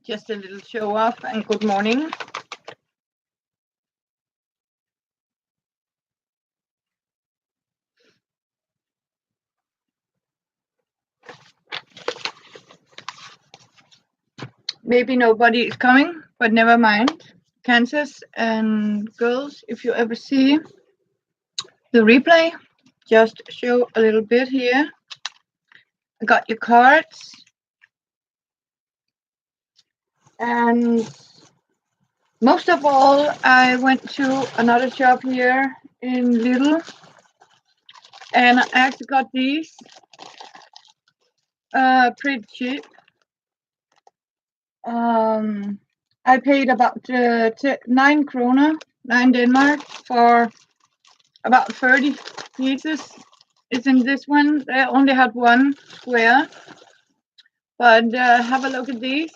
Just a little show off and good morning. Maybe nobody is coming, but never mind. Kansas and girls, if you ever see the replay, just show a little bit here. I got your cards. And most of all, I went to another shop here in Lidl. And I actually got these pretty cheap. I paid about 9 kroner, 9 Denmark, for about 30 pieces. It's in this one. I only had one square, but have a look at these.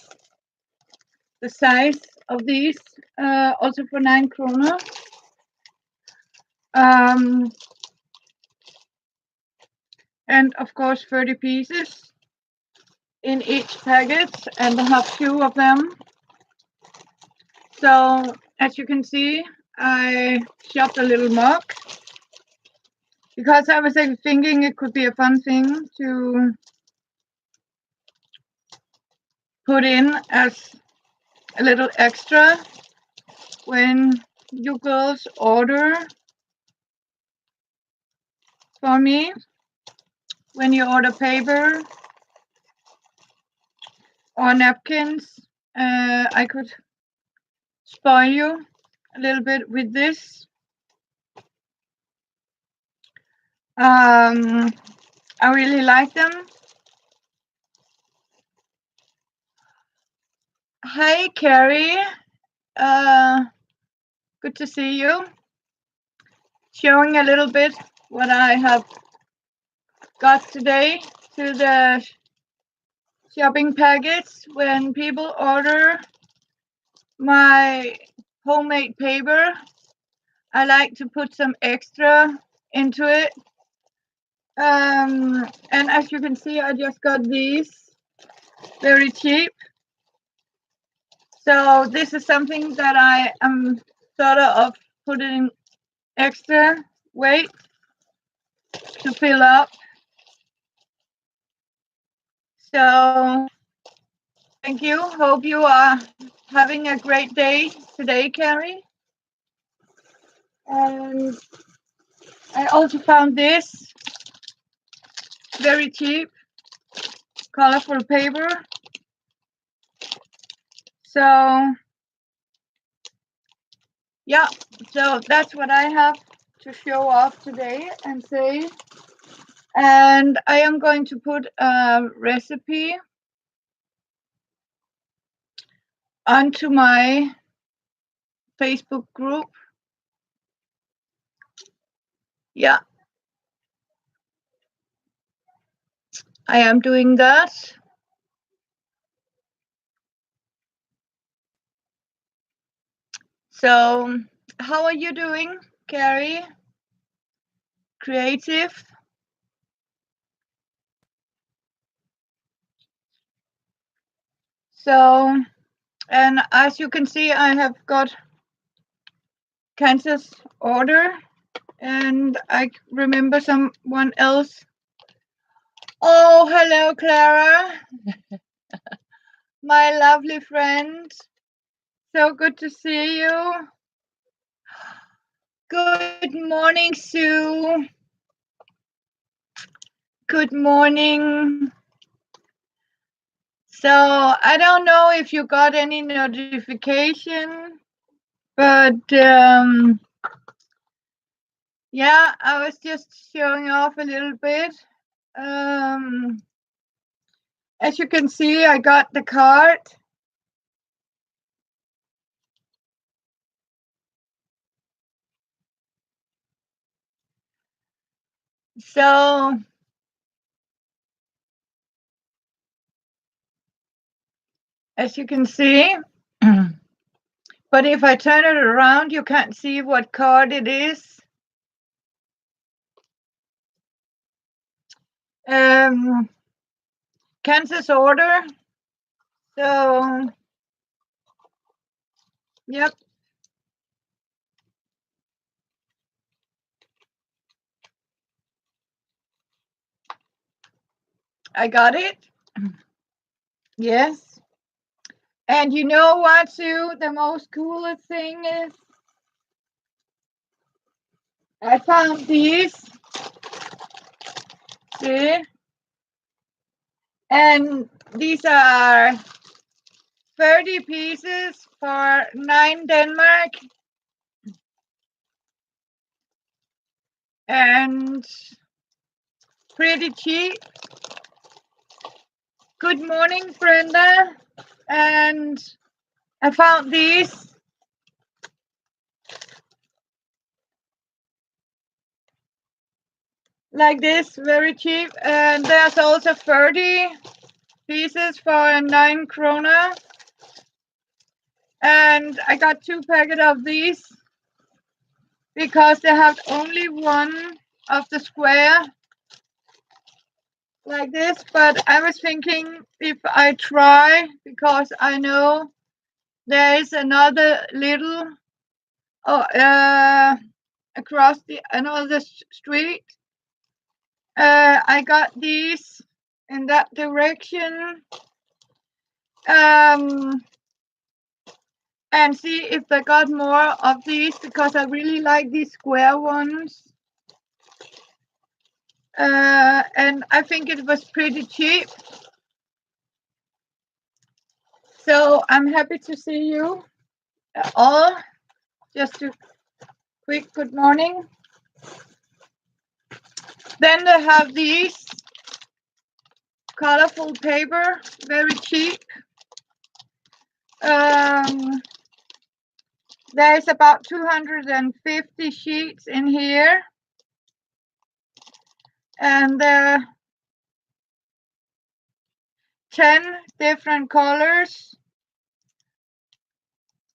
The size of these, also for 9 kroner. And of course 30 pieces in each packet, and I have 2 of them. So as you can see, I shopped a little mug because I was thinking it could be a fun thing to put in as a little extra when you girls order for me. When you order paper or napkins, I could spoil you a little bit with this. I really like them. Hi, Carrie. Good to see you. Showing a little bit what I have got today to the shopping packets. When people order my homemade paper, I like to put some extra into it. And as you can see, I just got these very cheap. So this is something that I am sort of putting extra weight to fill up. So thank you. Hope you are having a great day today, Carrie. And I also found this very cheap, colorful paper. So yeah, so that's what I have to show off today and say. And I am going to put a recipe onto my Facebook group. Yeah, I am doing that. So how are you doing, Carrie? Creative? So, and as you can see, I have got Kansas order, and I remember someone else. Oh, hello, Clara. My lovely friend. So good to see you. Good morning, Sue. Good morning. So I don't know if you got any notification, but yeah, I was just showing off a little bit. As you can see, I got the card. So as you can see, but if I turn it around, you can't see what card it is. Kansas order. So Yep. I got it. Yes. And you know what, Sue? The most coolest thing is I found these. See? And these are 30 pieces for 9 Denmark. And pretty cheap. Good morning, Brenda. And I found these. Like this, very cheap. And there's also 30 pieces for 9 krona. And I got 2 packets of these because they have only one of the square like this. But I was thinking if I try, because I know there is another little across another street. I got these in that direction. And see if I got more of these because I really like these square ones. And I think it was pretty cheap. So I'm happy to see you all. Just a quick good morning. Then they have these colorful paper, very cheap. There's about 250 sheets in here. And there are 10 different colors.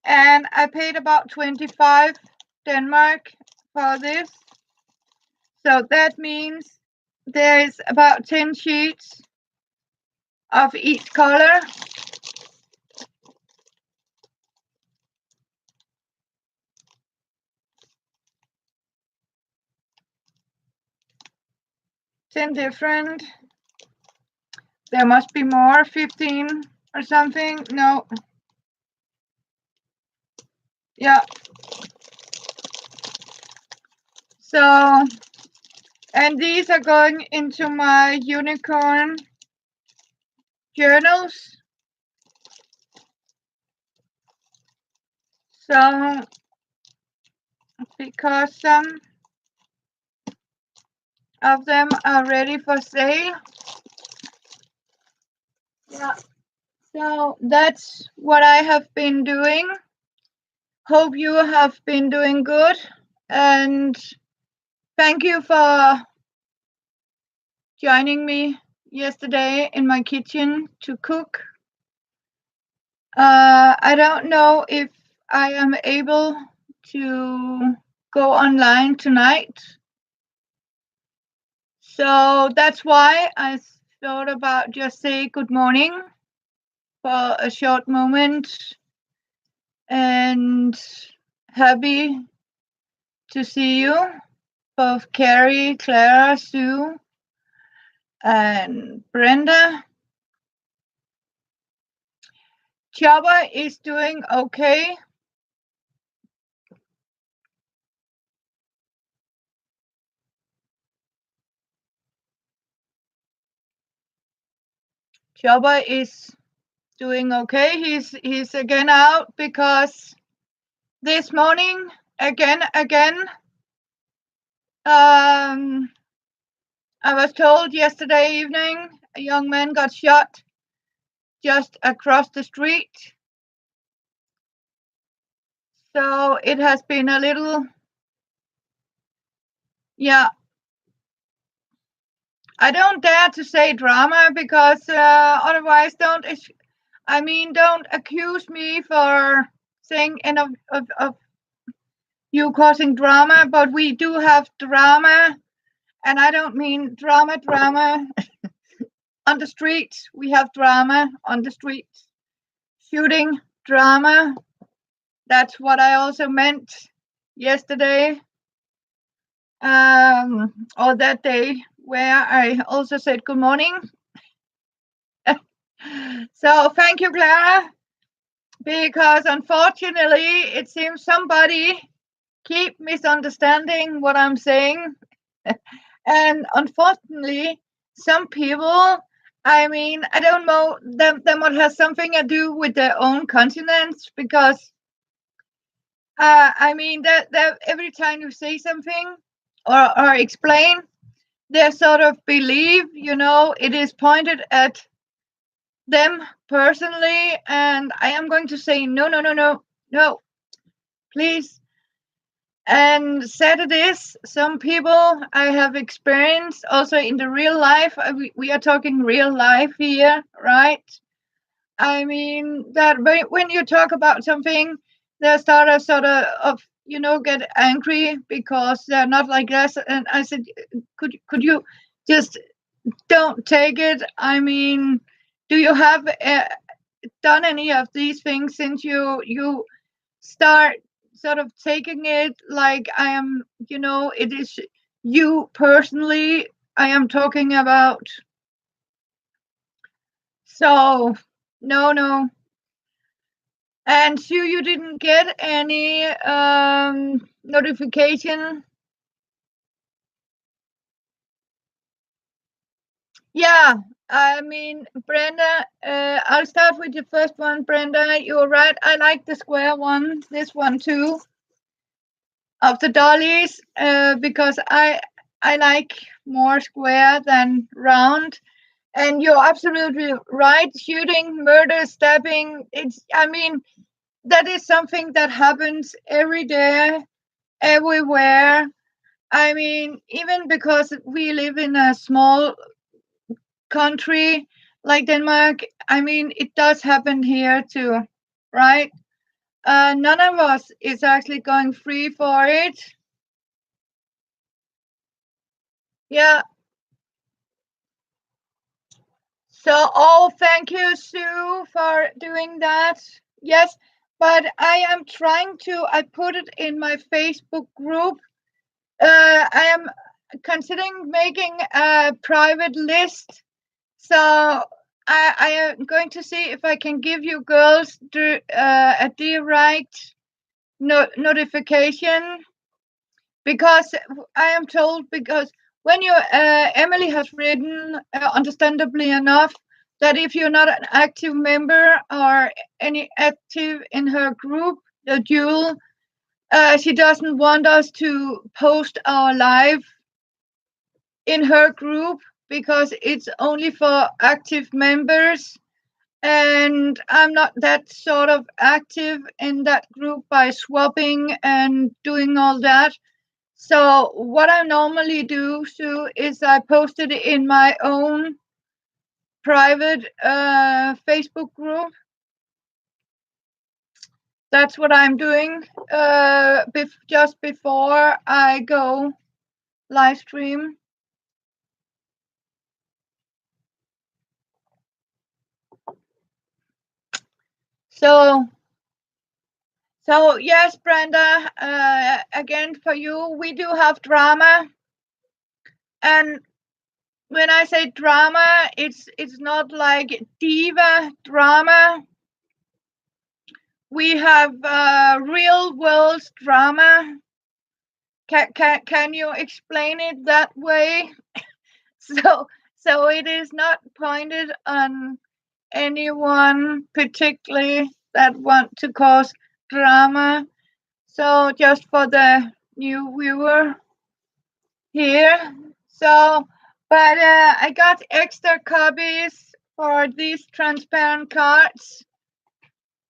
And I paid about 25 Denmark for this. So that means there's about 10 sheets of each color. Ten different. There must be more, 15 or something. No. Yeah. So, and these are going into my unicorn journals. So, because some of them are ready for sale. Yeah. So that's what I have been doing. Hope you have been doing good. And thank you for joining me yesterday in my kitchen to cook. I don't know if I am able to go online tonight. So that's why I thought about just say good morning for a short moment. And happy to see you, both Carrie, Clara, Sue, and Brenda. Chaba is doing okay. Chaba is doing okay. He's again out because this morning again I was told yesterday evening a young man got shot just across the street. So it has been a little, yeah. I don't dare to say drama because otherwise don't accuse me for saying any of you causing drama, but we do have drama, and I don't mean drama on the streets. We have drama on the streets, shooting drama, That's what I also meant yesterday, or that day, where I also said good morning. So thank you, Clara, because unfortunately it seems somebody keep misunderstanding what I'm saying. And unfortunately, some people, I mean, I don't know, that might have something to do with their own consonants, because I mean that every time you say something or explain, they sort of believe, it is pointed at them personally, and I am going to say no, no, no, no, no, please. And said it is, some people I have experienced also in the real life. We are talking real life here, right? I mean that when you talk about something, they start a sort of get angry because they're not like us. And I said, could you just don't take it? I mean, do you have done any of these things since you start sort of taking it like I am, it is you personally I am talking about? So no, no. And Sue, you didn't get any notification? Yeah, I mean, Brenda, I'll start with the first one. Brenda, you're right. I like the square one, this one too, of the dollies, because I like more square than round. And you're absolutely right. Shooting, murder, stabbing, I mean, that is something that happens every day, everywhere. I mean, even because we live in a small country like Denmark, I mean, it does happen here too, right? None of us is actually going free for it. Yeah. So, oh, thank you, Sue, for doing that. Yes, but I am trying to, I put it in my Facebook group. I am considering making a private list. So I am going to see if I can give you girls a direct notification, because I am told, because when you Emily has written, understandably enough, that if you're not an active member or any active in her group, the Jewel, she doesn't want us to post our live in her group because it's only for active members. And I'm not that sort of active in that group by swapping and doing all that. So what I normally do, Sue, is I post it in my own private Facebook group. That's what I'm doing just before I go live stream. So yes, Brenda, again for you, we do have drama. And when I say drama, it's not like diva drama. We have real world drama. Can you explain it that way? So it is not pointed on anyone particularly that want to cause drama. So just for the new viewer here. So, but I got extra copies for these transparent cards.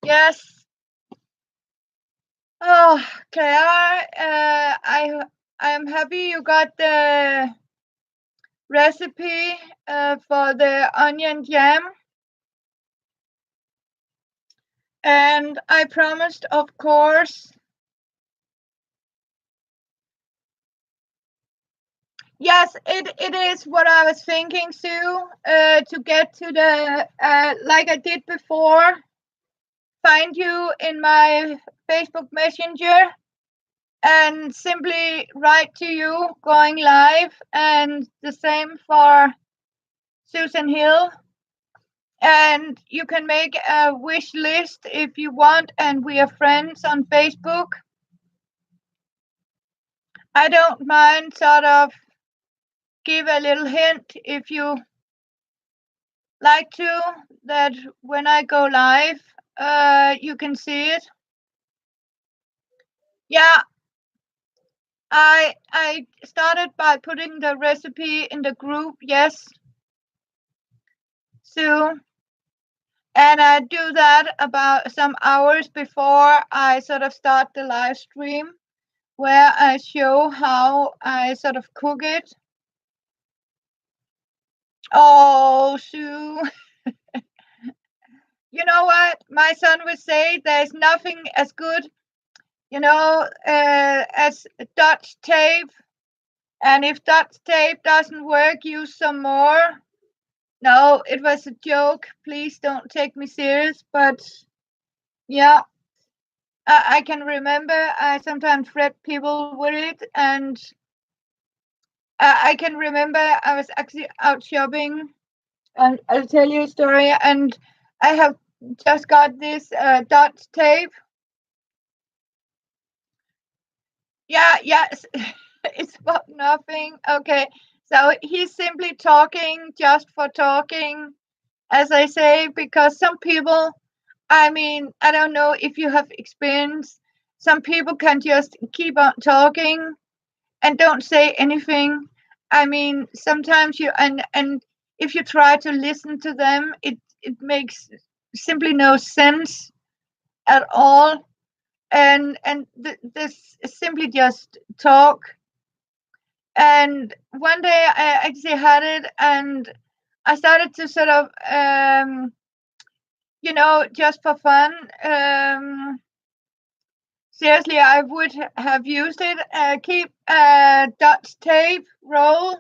Yes. Oh, Claire, I am happy you got the recipe for the onion jam. And I promised, of course. Yes, it is what I was thinking, Sue, to get to the, like I did before, find you in my Facebook Messenger and simply write to you going live, and the same for Susan Hill. And you can make a wish list if you want, and we are friends on Facebook. I don't mind sort of give a little hint if you like to, that when I go live, you can see it. Yeah, I started by putting the recipe in the group, yes, Sue. And I do that about some hours before I sort of start the live stream, where I show how I sort of cook it. Oh, Sue. You know what? My son would say there's nothing as good, as Dutch tape. And if Dutch tape doesn't work, use some more. No, it was a joke. Please don't take me serious. But yeah, I can remember I sometimes read people with it. And I can remember I was actually out shopping. And I'll tell you a story. And I have just got this Dutch tape. Yeah, yes. It's about nothing. Okay. So he's simply talking just for talking, as I say, because some people, I mean, I don't know if you have experience, some people can just keep on talking and don't say anything. I mean, sometimes and if you try to listen to them, it makes simply no sense at all. This simply just talk. And one day I actually had it, and I started to sort of just for fun. Seriously, I would have used it. Keep Dutch tape roll.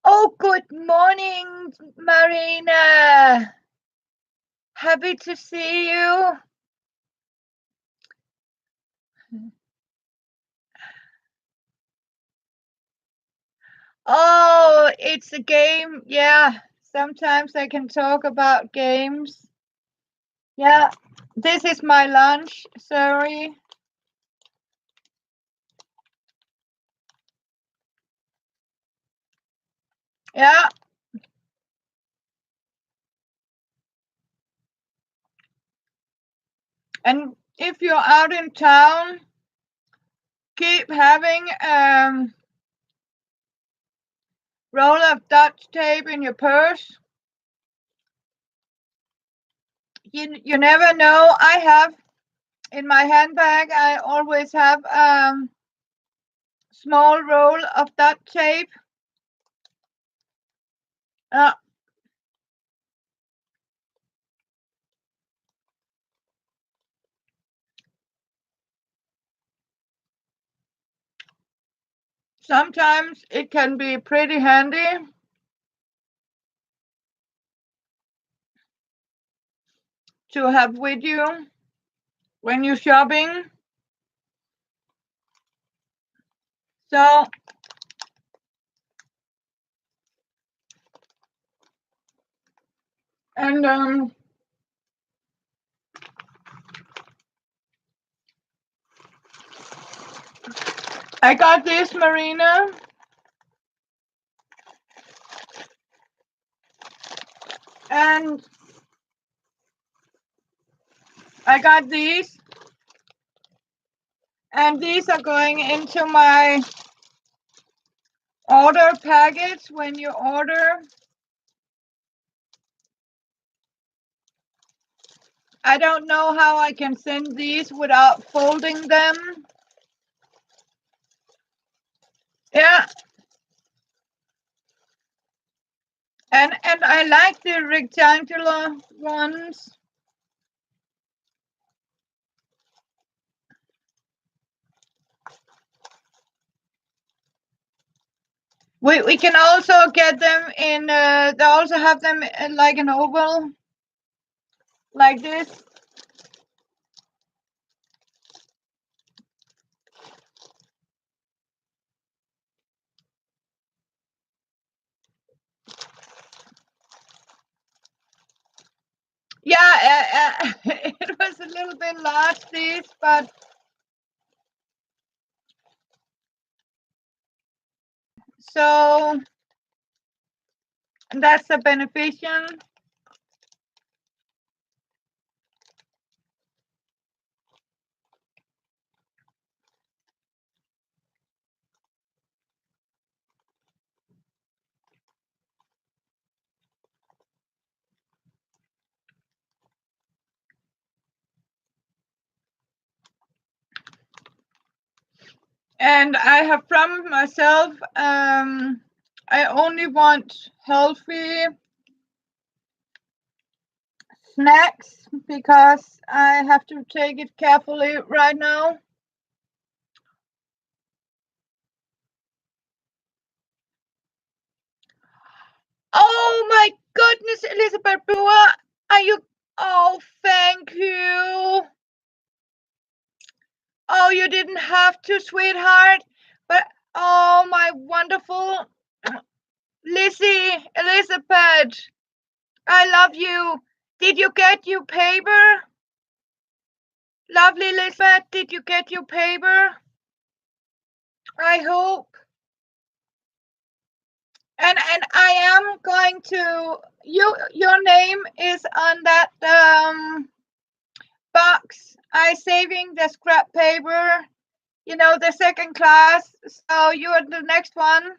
Oh, good morning, Marina. Happy to see you. Oh, it's a game. Yeah, sometimes I can talk about games. Yeah, this is my lunch. Sorry. Yeah. And if you're out in town, keep having roll of Dutch tape in your purse. You never know. I have in my handbag. I always have small roll of Dutch tape. Uh, Sometimes it can be pretty handy to have with you when you're shopping. So, and I got this, Marina. And I got these. And these are going into my order package when you order. I don't know how I can send these without folding them. Yeah. And I like the rectangular ones. We can also get them in. They also have them like an oval, like this. Yeah, it was a little bit large, this, but so that's the beneficial. And I have promised myself I only want healthy snacks because I have to take it carefully right now. Oh my goodness, Elizabeth Brewer, are you? Oh, thank you. Oh, you didn't have to, sweetheart. But oh, my wonderful Lizzie, Elizabeth, I love you. Did you get your paper? Lovely Elizabeth, did you get your paper? I hope. And I am going to your name is on that box. I saving the scrap paper, you know, the second class. So you are the next one.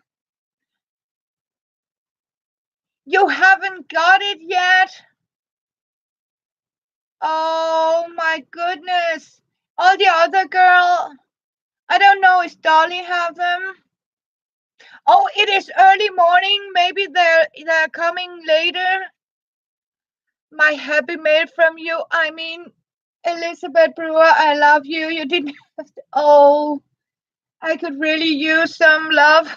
You haven't got it yet. Oh my goodness. All the other girl, I don't know, is Dolly have them? Oh, it is early morning. Maybe they're coming later. My happy mail from you. I mean, Elizabeth Brewer, I love you. You didn't have to, oh, I could really use some love.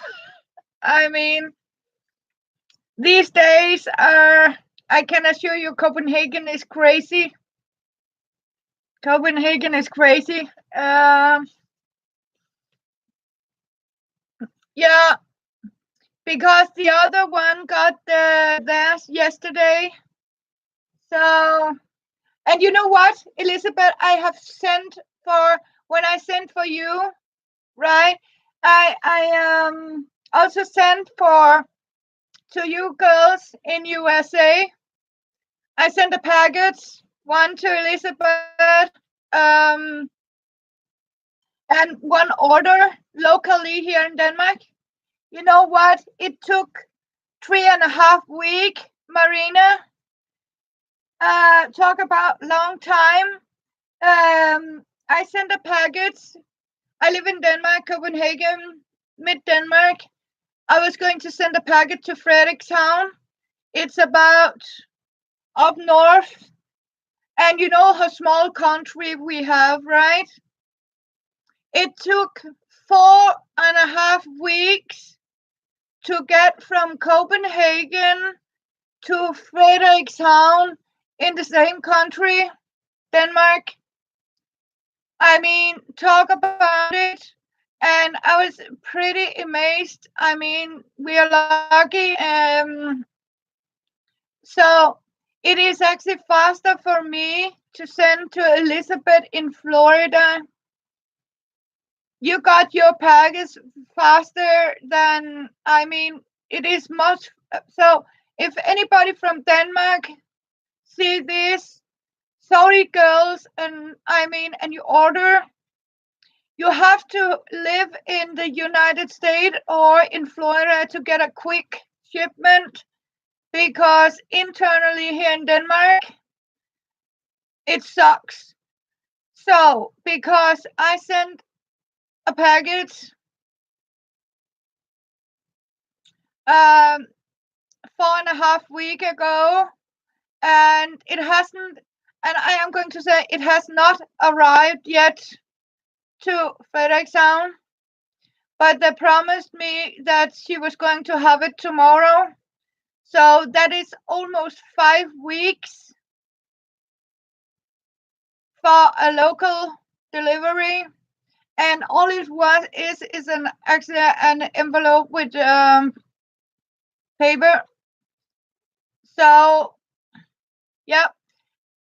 I mean, these days are, I can assure you, Copenhagen is crazy. Copenhagen is crazy. Yeah, because the other one got theirs yesterday. So, and you know what, Elizabeth, I have sent for, when I sent for you, right? I also sent for to you girls in USA. I sent a package, one to Elizabeth, um, and one order locally here in Denmark. You know what? It took 3.5 weeks, Marina. Talk about long time. I sent a package. I live in Denmark, Copenhagen, mid Denmark. I was going to send a package to Frederikshavn. It's about up north. And you know how small country we have, right? It took 4.5 weeks to get from Copenhagen to Frederikshavn in the same country, Denmark. I mean, talk about it. And I was pretty amazed. I mean, we are lucky. So it is actually faster for me to send to Elizabeth in Florida. You got your package faster than, I mean, it is much. So if anybody from Denmark see this, sorry girls, and I mean, and you order, you have to live in the United States or in Florida to get a quick shipment, because internally here in Denmark, it sucks. So, because I sent a package 4.5 weeks ago, and it hasn't, and I am going to say it has not arrived yet to Frederikshavn. but they promised me that she was going to have it tomorrow. So that is almost 5 weeks for a local delivery. And all it was is actually an envelope with paper. So yeah,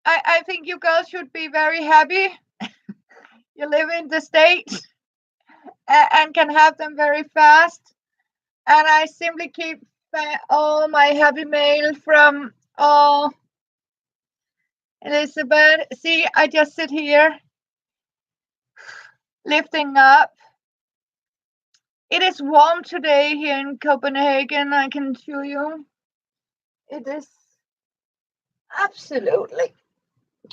I think you girls should be very happy. You live in the States and can have them very fast. And I simply keep all my happy mail from Elizabeth. See, I just sit here lifting up. It is warm today here in Copenhagen, I can assure you. It is absolutely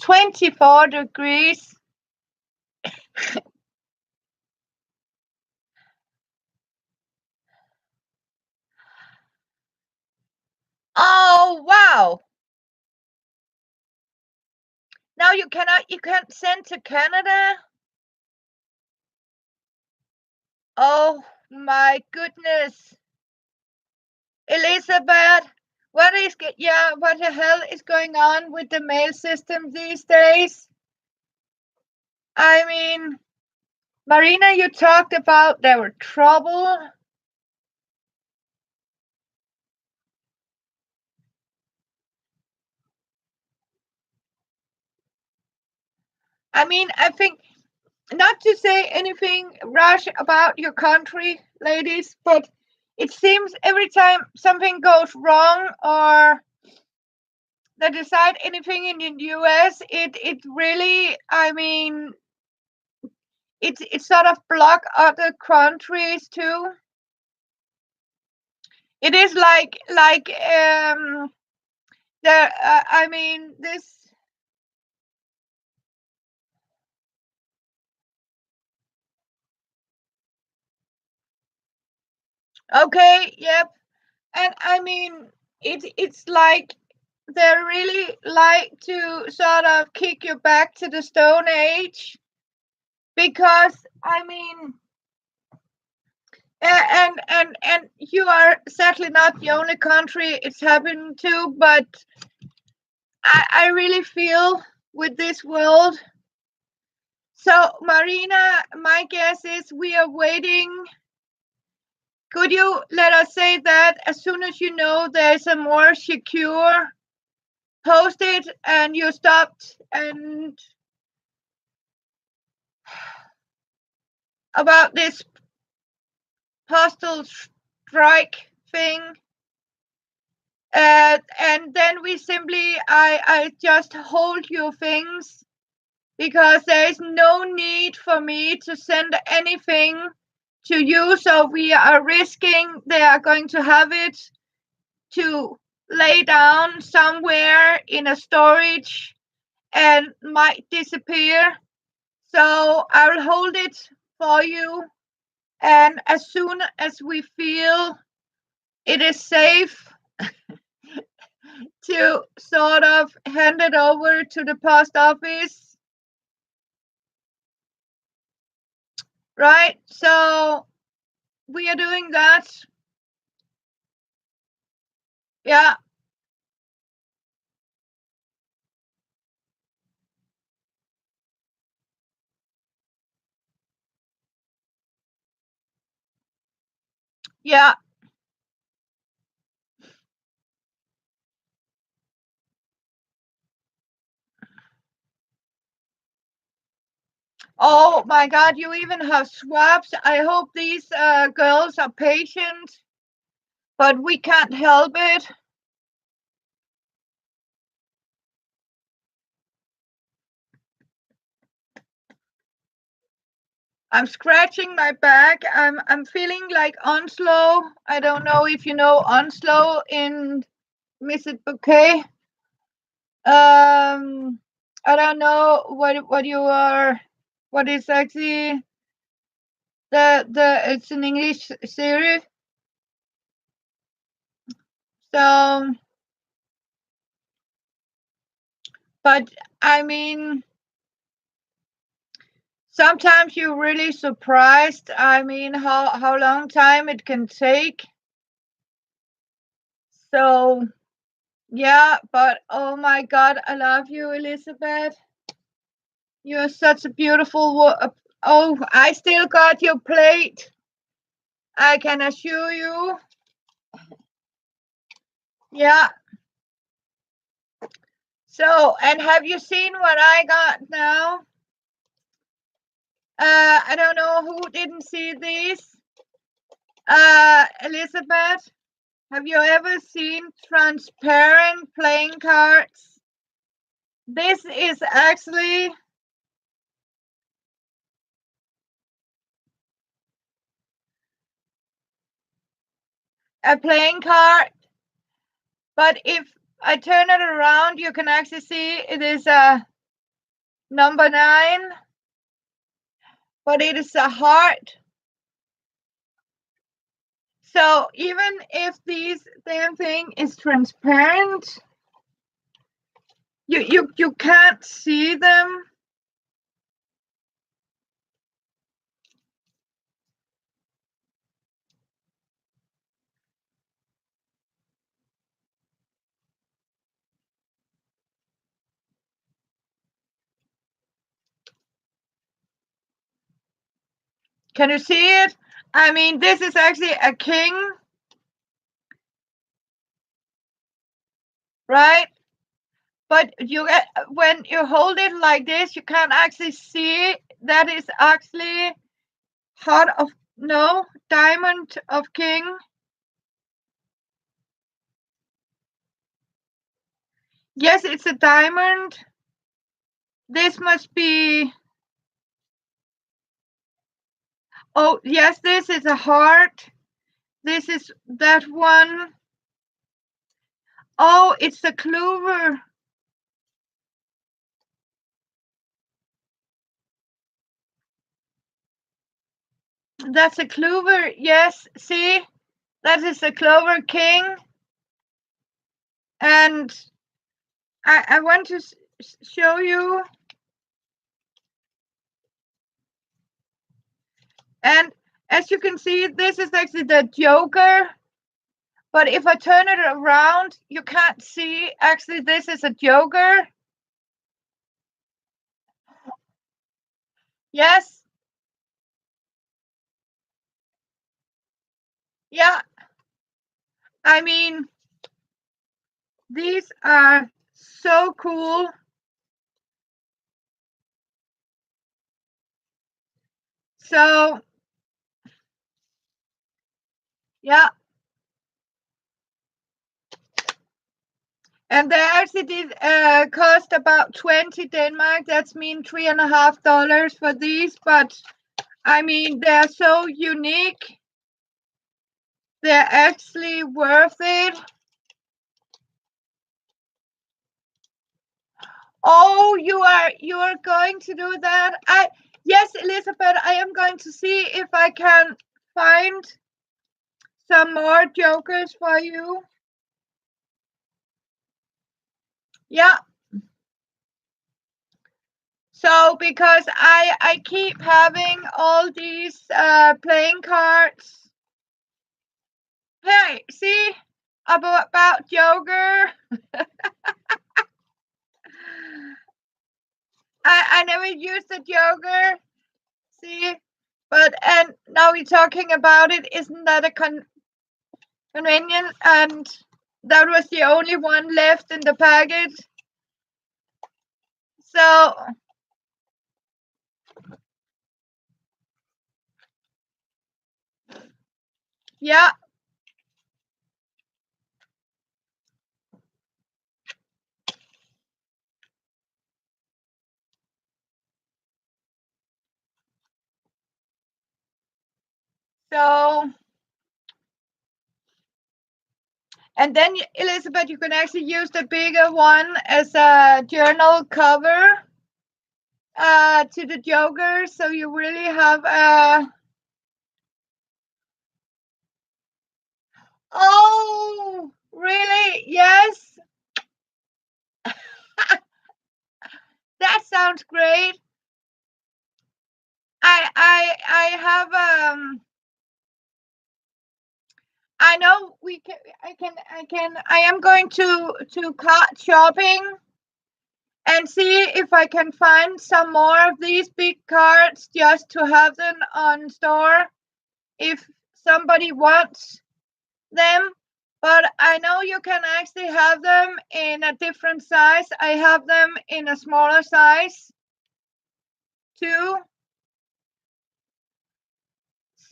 24 degrees. Oh, wow. Now you can't send to Canada? Oh my goodness. Elizabeth, what the hell is going on with the mail system these days? I mean, Marina, you talked about there were trouble. I mean, I think not to say anything rash about your country, ladies, but it seems every time something goes wrong or they decide anything in the US, it really, I mean, it sort of block other countries too. It is like the I mean this. Okay, yep, and I mean it's like they really like to sort of kick you back to the Stone Age because I mean and you are sadly not the only country it's happened to, but I really feel with this world. So Marina, my guess is we are waiting. Could you let us say that as soon as you know there's a more secure post it and you stopped and about this postal strike thing, and then we simply I just hold your things because there is no need for me to send anything to you, so we are risking they are going to have it to lay down somewhere in a storage and might disappear. So I'll hold it for you, and as soon as we feel it is safe to sort of hand it over to the post office, right? So we are doing that. Yeah, yeah. Oh my God, you even have swaps. I hope these girls are patient, but we can't help it. I'm scratching my back. I'm feeling like Onslow. I don't know if you know Onslow in Mrs. Bouquet. I don't know what you are. What is actually the it's an English series. So, but I mean, sometimes you're really surprised. I mean, how long time it can take. So yeah, but oh my God, I love you, Elizabeth. You're such a beautiful oh, I still got your plate. I can assure you. Yeah. So, and have you seen what I got now? I don't know who didn't see this. Elizabeth, have you ever seen transparent playing cards? This is actually a playing card, but if I turn it around, you can actually see it is a number 9, but it is a heart. So even if this damn thing is transparent, you can't see them. Can you see it? I mean, this is actually a king, right? But you get, when you hold it like this, you can't actually see that is actually heart of, no, diamond of king. Yes, it's a diamond. This must be, oh yes, this is a heart. This is that one. Oh, it's a clover. That's a clover. Yes, see, that is a clover king. And I want to show you. And as you can see, this is actually the Joker. But if I turn it around, you can't see actually this is a Joker. Yes. Yeah. I mean, these are so cool. So, yeah. And they actually did cost about 20 Denmark. That's mean $3.50 for these. But I mean, they're so unique. They're actually worth it. Oh, you are going to do that? Yes, Elizabeth, I am going to see if I can find some more jokers for you. Yeah. So because I keep having all these playing cards. Hey, see about Joker. I never used the Joker. See, but and now we're talking about it. Isn't that a convenient? And that was the only one left in the package. So yeah. So and then Elizabeth, you can actually use the bigger one as a journal cover to the Joker. So you really have a. Oh, really? Yes. That sounds great. I have I know we can I am going to cart shopping and see if I can find some more of these big cards just to have them on store if somebody wants them. But I know you can actually have them in a different size. I have them in a smaller size too.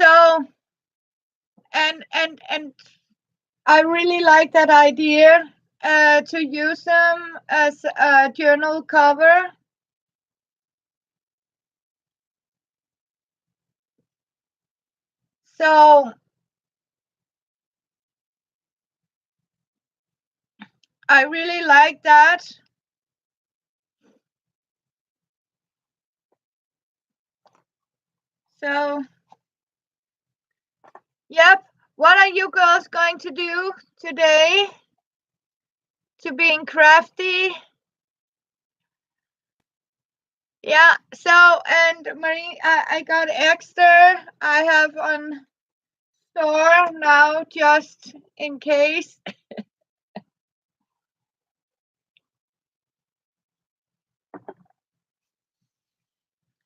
So and I really like that idea to use them as a journal cover. So I really like that. So, yep. What are you girls going to do today to being crafty? Yeah. So, and Marie, I got extra. I have on store now just in case.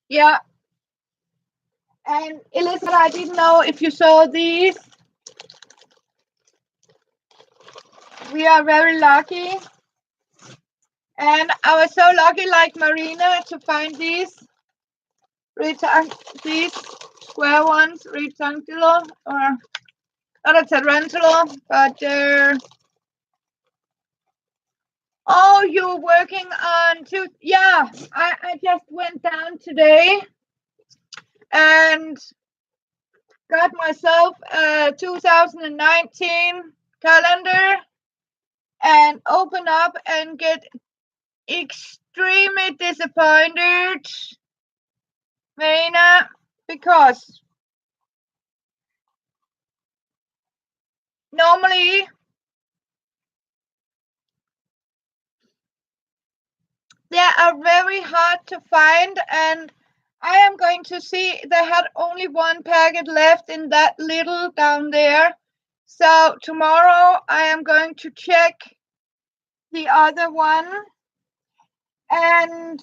Yeah. And Elizabeth, I didn't know if you saw these. We are very lucky. And I was so lucky, like Marina, to find these square ones, rectangular, or not a tarantula, but they're. Oh, you're working on two. Yeah, I just went down today and got myself a 2019 calendar and open up and get extremely disappointed, Marina, because normally they are very hard to find, and I am going to see they had only one packet left in that little down there. So tomorrow I am going to check the other one. And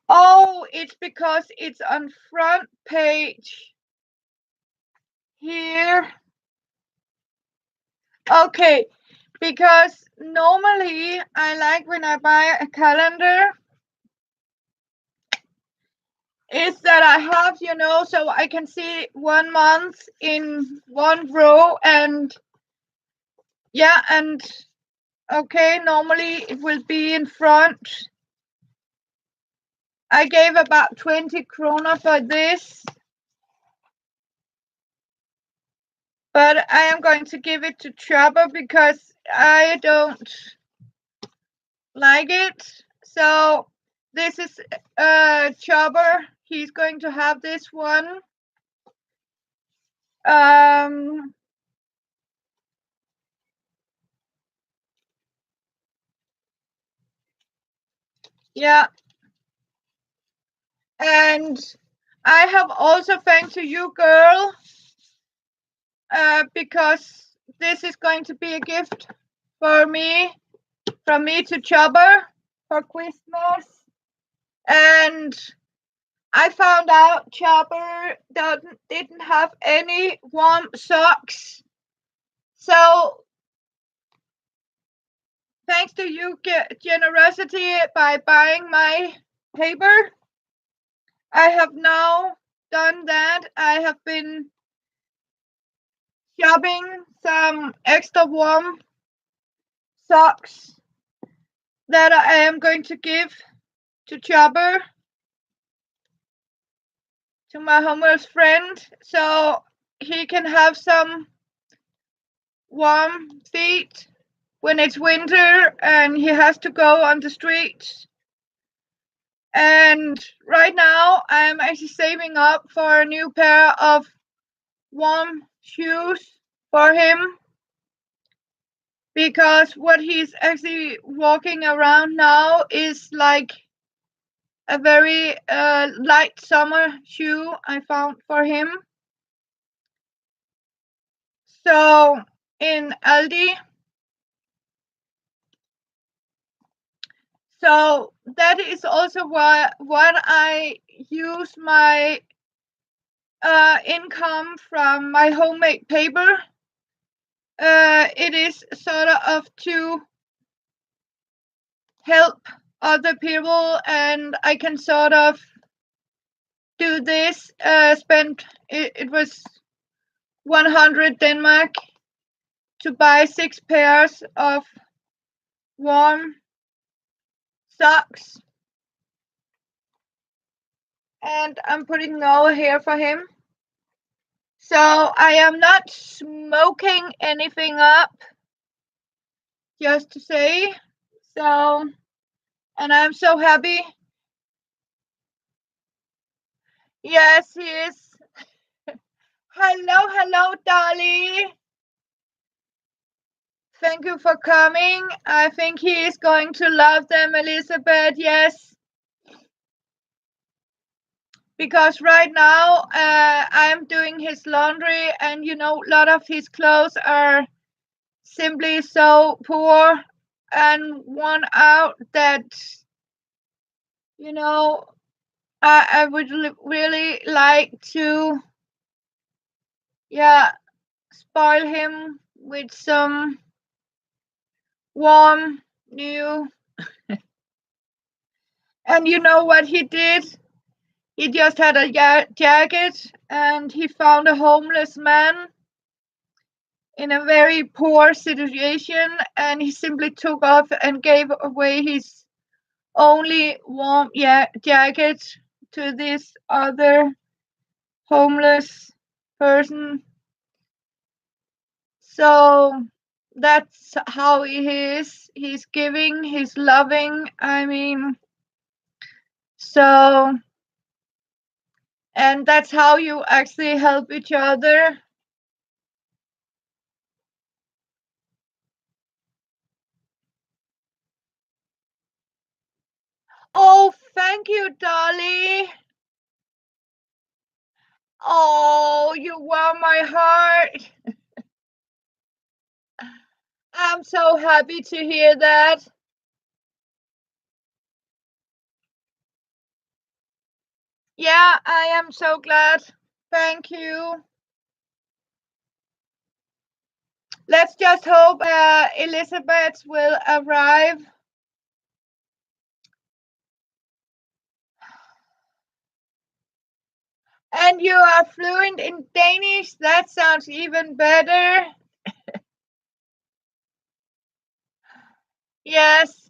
oh, it's because it's on front page here. Okay, because normally I like when I buy a calendar is that I have, so I can see 1 month in one row, and yeah, and okay, normally it will be in front. I gave about 20 krona for this, but I am going to give it to Chopper because I don't like it. So this is Chopper. He's going to have this one. Yeah. And I have also thanks to you, girl, because this is going to be a gift for me, from me to Chubber for Christmas. And I found out Chubber didn't have any warm socks. So thanks to you generosity by buying my paper, I have now done that. I have been shopping some extra warm socks that I am going to give to Chopper, to my homeless friend, so he can have some warm feet when it's winter and he has to go on the streets. And right now I'm actually saving up for a new pair of warm shoes for him, because what he's actually walking around now is like a very light summer shoe I found for him. So in Aldi. So that is also what I use my income from my homemade paper. It is sort of to help other people, and I can sort of do this. Spend it was 100 Denmark to buy 6 pairs of warm socks, and I'm putting Noah here for him. So I am not smoking anything up, just to say. So, and I'm so happy. Yes, he is. Hello, Dolly. Thank you for coming. I think he is going to love them, Elizabeth. Yes. Because right now I'm doing his laundry, and a lot of his clothes are simply so poor and worn out that I would really like to spoil him with some warm new. And you know what he did? He just had a jacket, and he found a homeless man in a very poor situation, and he simply took off and gave away his only warm jacket to this other homeless person. So that's how he is. He's giving, he's loving. So, and that's how you actually help each other. Oh, thank you, Dolly. Oh, you warm my heart. I'm so happy to hear that. Yeah, I am so glad. Thank you. Let's just hope Elizabeth will arrive. And you are fluent in Danish? That sounds even better. Yes.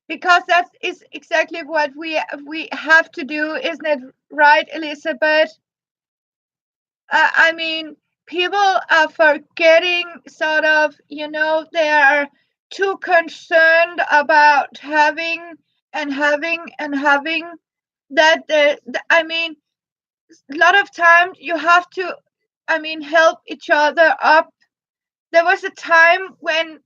Because that is exactly what we have to do, isn't it right, Elizabeth? I mean, people are forgetting sort of, they are too concerned about having and having and having that. I mean, a lot of times you have to, help each other up. There was a time when,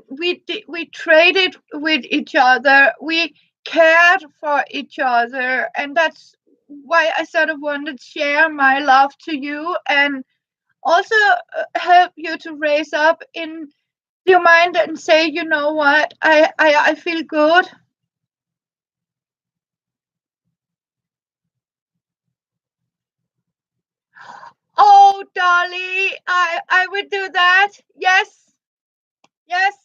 we traded with each other. We cared for each other, and that's why I sort of wanted to share my love to you, and also help you to raise up in your mind and say, you know what, I feel good. Oh, Dolly, I would do that. Yes, yes,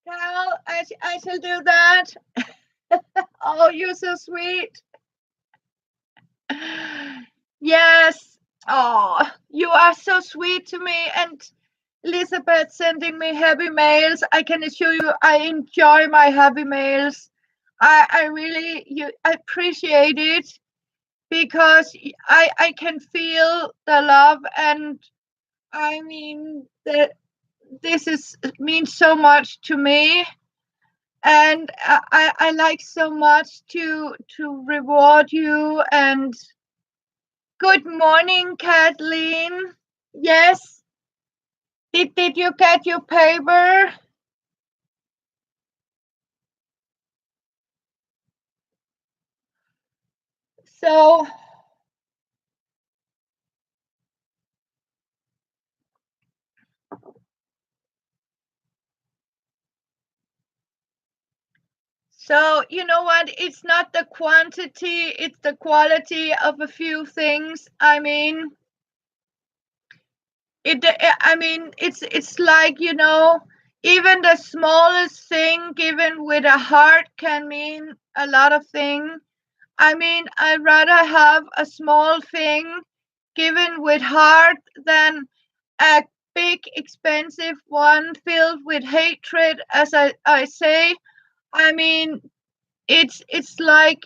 Carol, I shall do that. Oh, you're so sweet. Yes. Oh, you are so sweet to me. And Elizabeth sending me happy mails. I can assure you I enjoy my happy mails. I really I appreciate it, because I can feel the love, and that this is means so much to me. And I like so much to reward you. And good morning, Kathleen. Yes. Did you get your paper? So you know what? It's not the quantity, it's the quality of a few things. I mean, it's like, even the smallest thing given with a heart can mean a lot of things. I mean, I'd rather have a small thing given with heart than a big expensive one filled with hatred, as I say. I mean, it's like,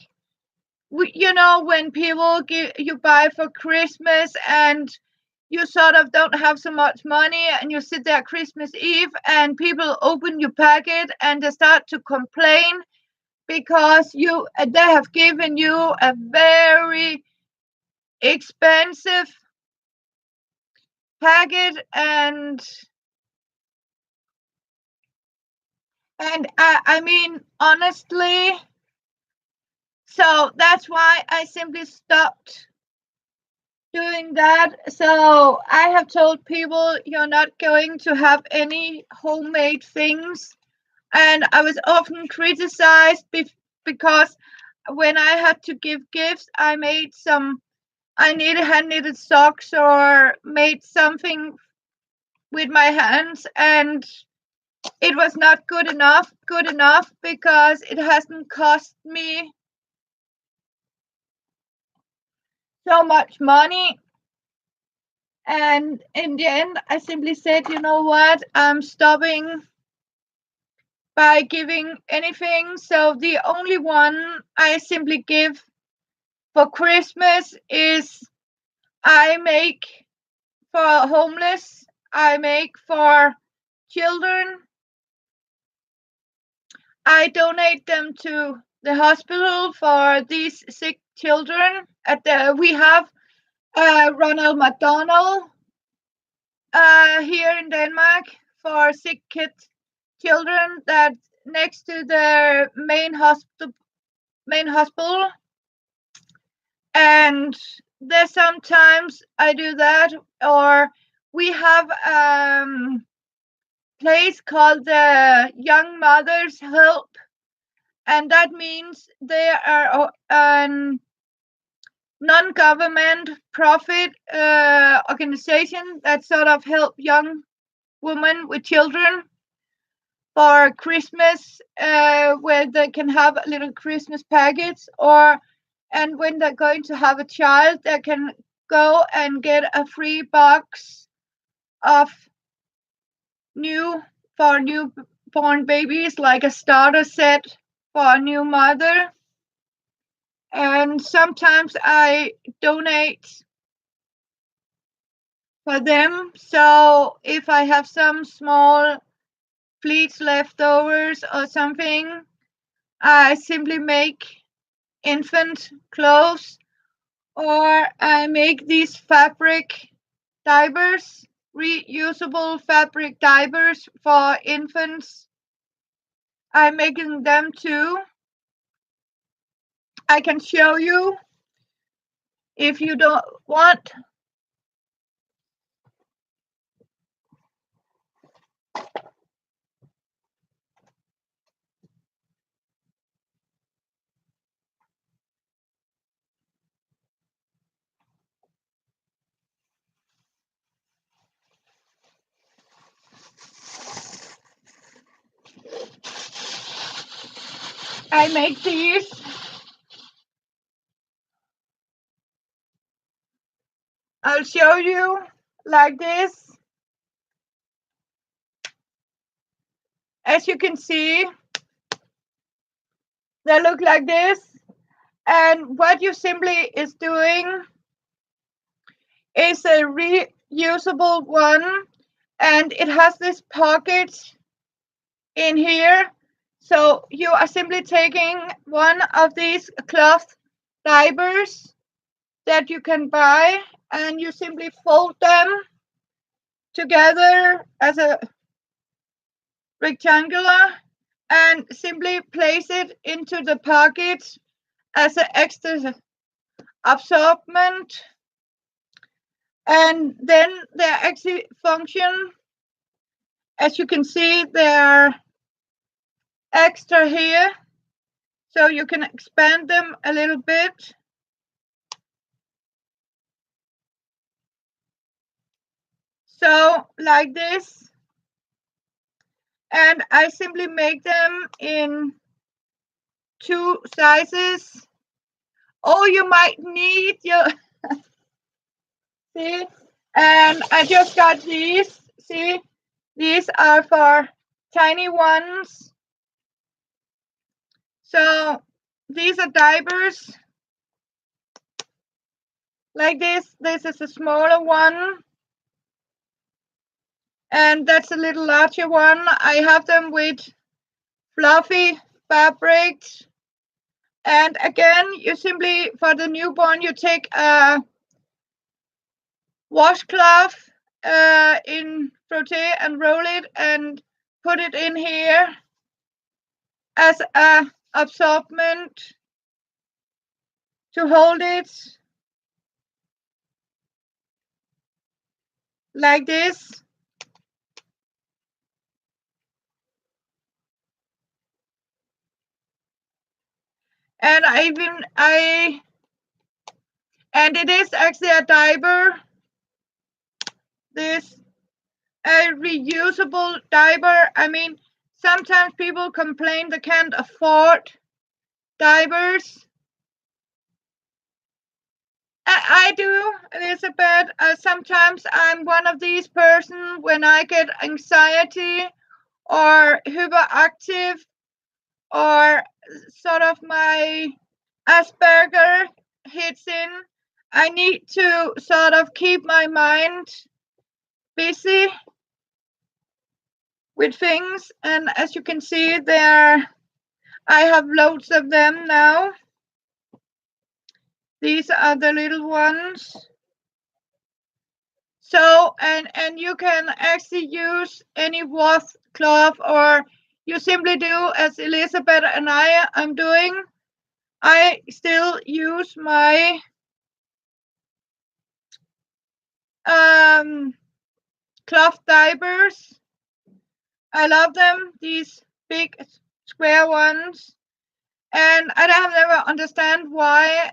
when people give you buy for Christmas and you sort of don't have so much money and you sit there Christmas Eve and people open your packet and they start to complain because they have given you a very expensive packet, and I mean, honestly, so that's why I simply stopped doing that. So I have told people you're not going to have any homemade things, and I was often criticized because when I had to give gifts, I needed hand knitted socks or made something with my hands, and it was not good enough because it hasn't cost me so much money. And in the end, I simply said, you know what, I'm stopping by giving anything. So the only one I simply give for Christmas is I make for homeless, I make for children, I donate them to the hospital for these sick children. We have Ronald McDonald here in Denmark for sick children that next to the main hospital, and there's sometimes I do that, or we have place called the Young Mothers Help, and that means they are non-government profit organization that sort of help young women with children for Christmas, where they can have little Christmas packets, and when they're going to have a child, they can go and get a free box of new for newborn babies, like a starter set for a new mother. And sometimes I donate for them. So if I have some small fleets leftovers or something, I simply make infant clothes, or I make these fabric diapers, reusable fabric diapers for infants. I'm making them too. I can show you if you don't want. I make these. I'll show you like this. As you can see, they look like this. And what you simply is doing is a reusable one, and it has this pocket in here. So you are simply taking one of these cloth diapers that you can buy, and you simply fold them together as a rectangular and simply place it into the pocket as an extra absorbment, and then their actually function, as you can see, they're extra here, so you can expand them a little bit. So like this, and I simply make them in 2 sizes. Oh, you might need your see, and I just got these. See, these are for tiny ones. So these are diapers like this. This is a smaller one, and that's a little larger one. I have them with fluffy fabrics. And again, you simply, for the newborn, you take a washcloth in frotté and roll it and put it in here as a absorbent to hold it like this. And and it is actually a diaper. This a reusable diaper. I mean, sometimes people complain they can't afford diapers. I do, Elizabeth. Sometimes I'm one of these persons when I get anxiety or hyperactive or sort of my Asperger hits in. I need to sort of keep my mind busy with things, and as you can see there, I have loads of them now. These are the little ones. So, and you can actually use any washcloth, or you simply do as Elizabeth and I am doing. I still use my cloth diapers. I love them, these big square ones. And I have never understand why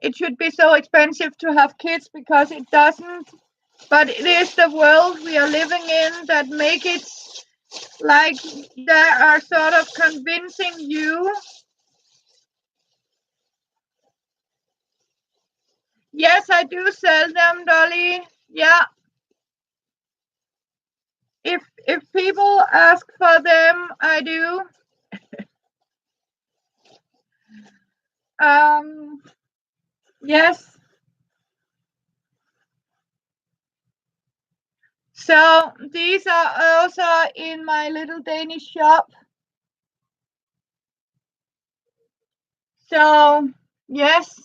it should be so expensive to have kids, because it doesn't. But it is the world we are living in that make it like they are sort of convincing you. Yes, I do sell them, Dolly. Yeah. If people ask for them, I do. Yes. So these are also in my little Danish shop. So yes.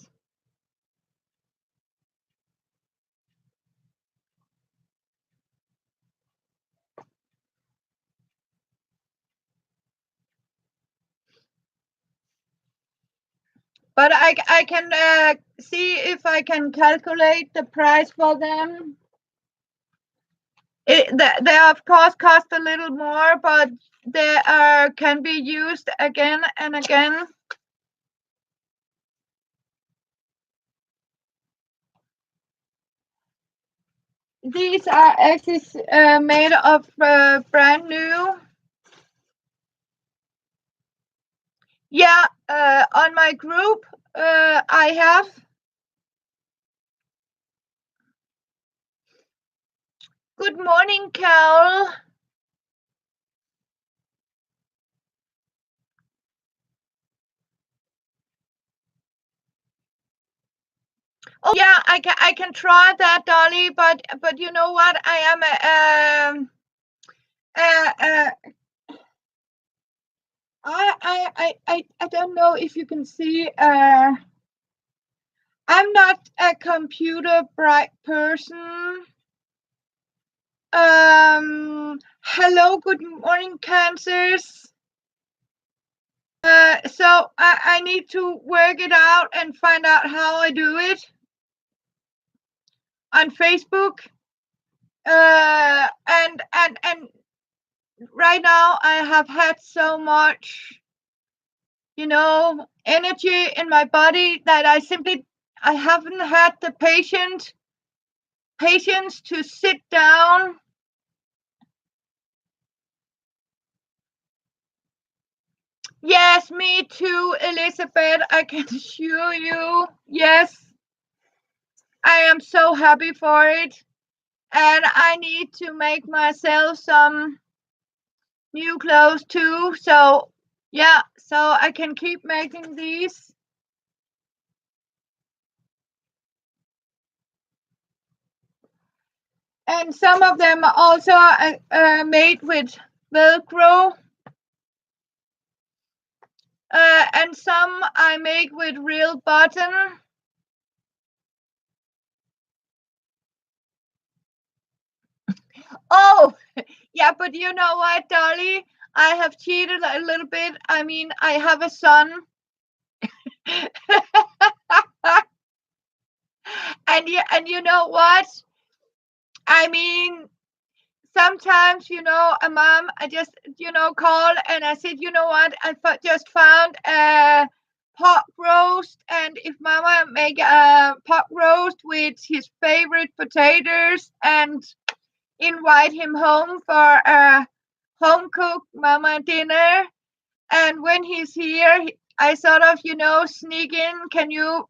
But I can see if I can calculate the price for them. They of course cost a little more, but they can be used again and again. These are actually made of brand new. Yeah, on my group I have. Good morning, Carol. Oh yeah, I can try that, Dolly. But you know what? I am I don't know if you can see. I'm not a computer bright person. Hello, good morning, Cancers. So I need to work it out and find out how I do it on Facebook. And right now I have had so much, energy in my body that I haven't had the patience to sit down. Yes, me too, Elizabeth. I can assure you. Yes, I am so happy for it. And I need to make myself some new clothes too. So, yeah, so I can keep making these. And some of them are also made with Velcro. And some I make with real button. Oh, yeah, but you know what, Dolly? I have cheated a little bit. I mean, I have a son. And you know what? I mean, sometimes, a mom, I just, call and I said, you know what? I just found a pot roast, and if mama make a pot roast with his favorite potatoes and invite him home for a home cooked mama dinner. And when he's here, I sort of, sneak in. Can you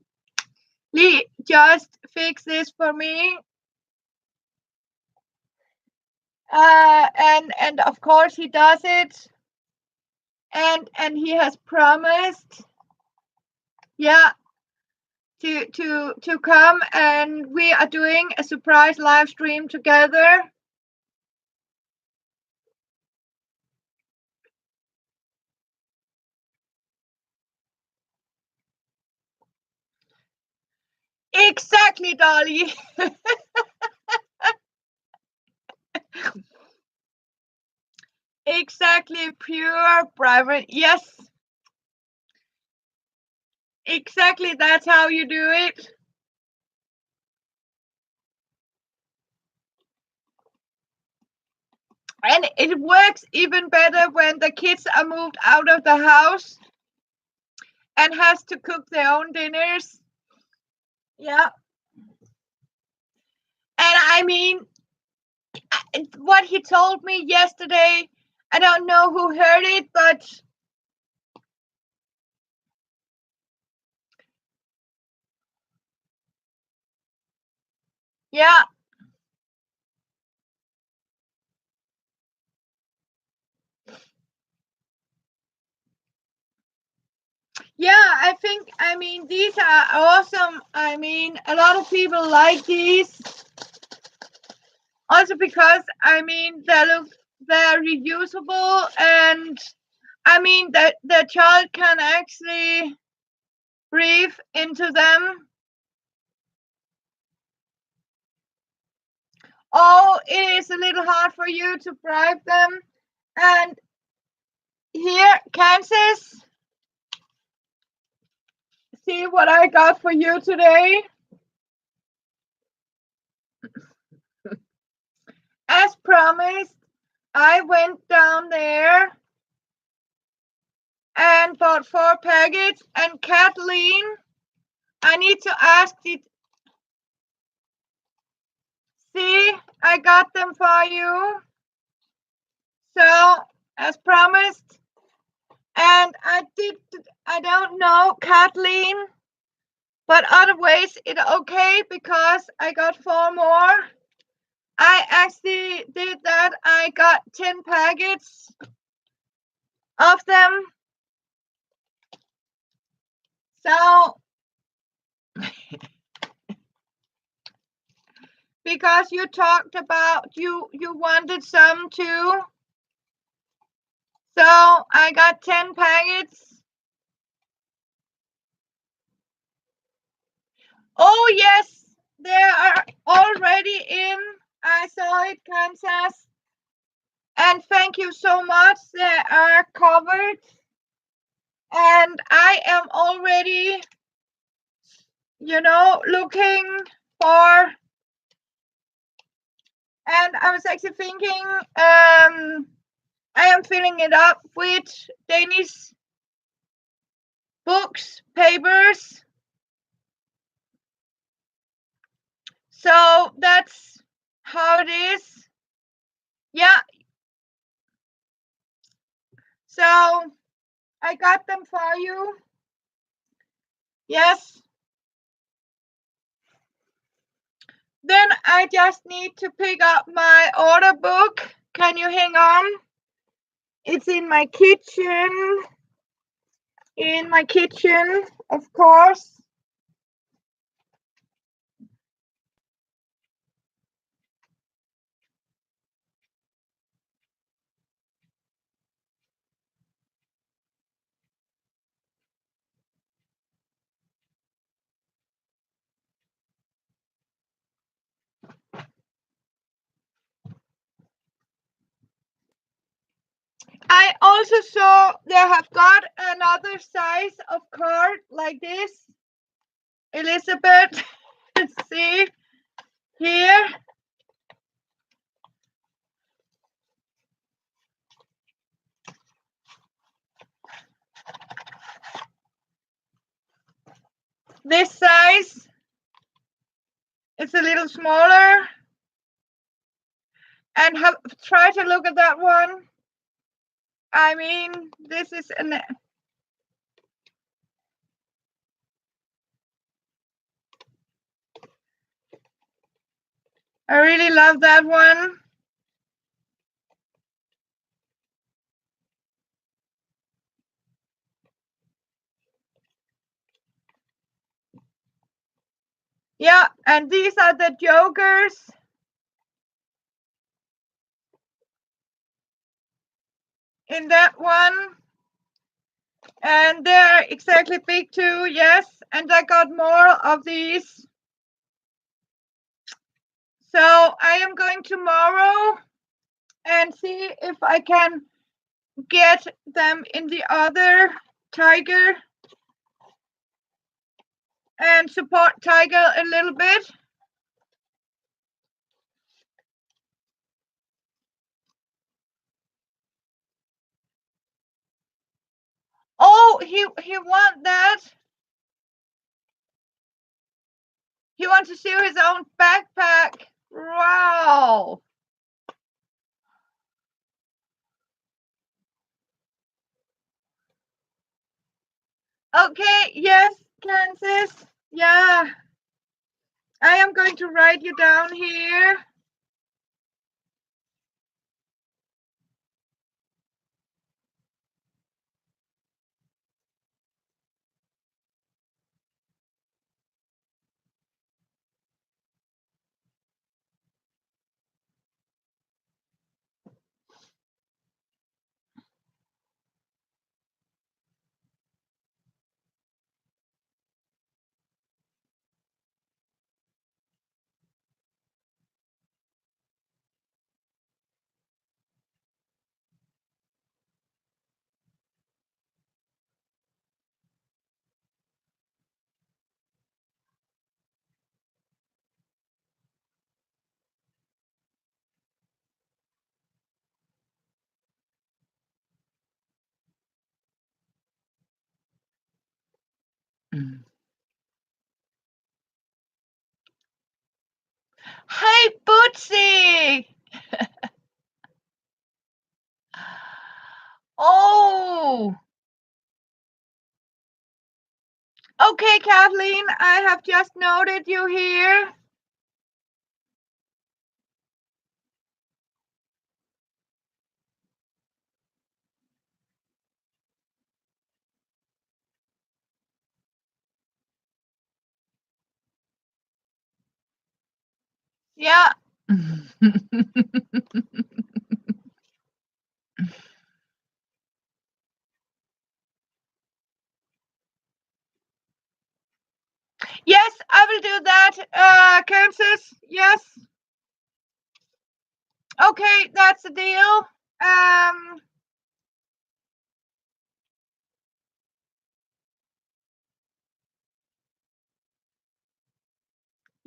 just fix this for me? And of course he does it. And he has promised, yeah, to come, and we are doing a surprise live stream together. Exactly, Dolly. Exactly, pure private. Yes, exactly. That's how you do it. And it works even better when the kids are moved out of the house and has to cook their own dinners. Yeah. And I mean, what he told me yesterday, I don't know who heard it, but yeah. Yeah, I mean, these are awesome. I mean, a lot of people like these. Also because, I mean, they look very usable, and I mean, that the child can actually breathe into them. Oh, it is a little hard for you to bribe them. And here, Kansas, see what I got for you today. As promised, I went down there and bought 4 packets. And Kathleen, I need to ask you. See, I got them for you. So, as promised. And I don't know, Kathleen, but otherwise it's okay because I got 4 more. I actually did that. I got 10 packets of them. So, because you talked about you wanted some too. So, I got 10 packets. Oh, yes, they are already in. I saw it, Kansas. And thank you so much. They are covered. And I am already, looking for, and I was actually thinking, I am filling it up with Danish books, papers. So that's how it is. Yeah. So I got them for you. Yes. Then I just need to pick up my order book. Can you hang on? It's in my kitchen. In my kitchen, of course. I also saw they have got another size of card like this. Elizabeth, see here. This size is a little smaller. And try to look at that one. I mean, this is I really love that one. Yeah, and these are the jokers. In that one. And they're exactly big too, yes. And I got more of these. So I am going tomorrow and see if I can get them in the other Tiger and support Tiger a little bit. Oh, he want that. He wants to see his own backpack. Wow. Okay, yes, Kansas. Yeah. I am going to write you down here. Hey, Bootsy! Oh! Okay, Kathleen, I have just noted you here. Yeah. Yes, I will do that, Kansas. Yes. Okay, that's the deal.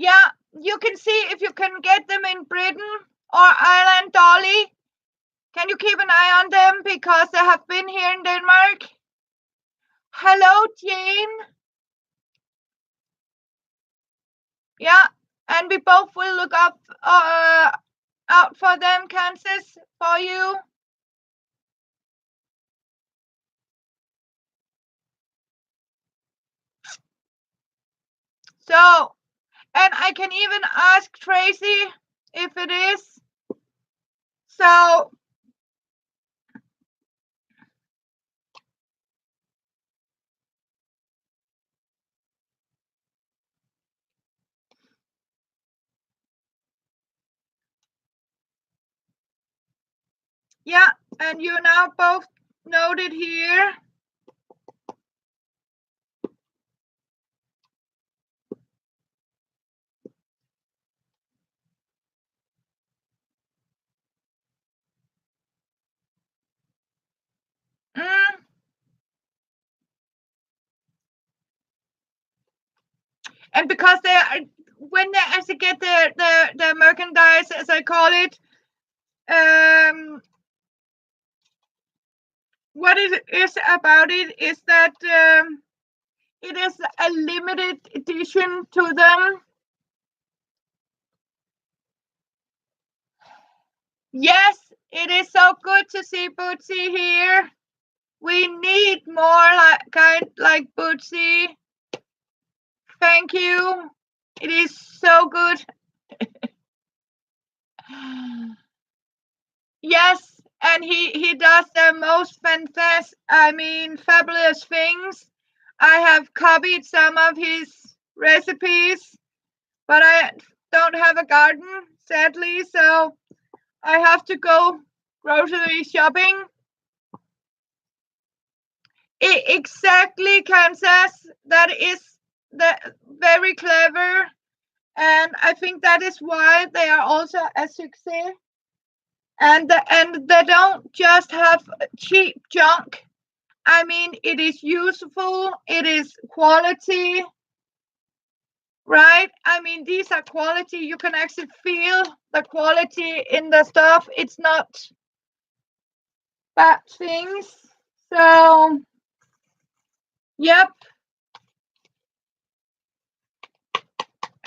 Yeah, you can see if you can get them in Britain or Ireland. Dolly, can you keep an eye on them because they have been here in Denmark? Hello, Jane. Yeah, and we both will look up out for them, Kansas, for you. So, and I can even ask Tracy if it is. So, yeah, and you now both noted here. And because they are, when they actually get the merchandise, as I call it, what it is about it is that it is a limited edition to them. Yes, it is so good to see Bootsy here. We need more like Bootsy. Thank you. It is so good. Yes, and he does the most fabulous things. I have copied some of his recipes, but I don't have a garden, sadly, so I have to go grocery shopping. Exactly, Kansas. That is very clever, and I think that is why they are also a success. And they don't just have cheap junk. I mean, it is useful. It is quality, right? I mean, these are quality. You can actually feel the quality in the stuff. It's not bad things. So, yep.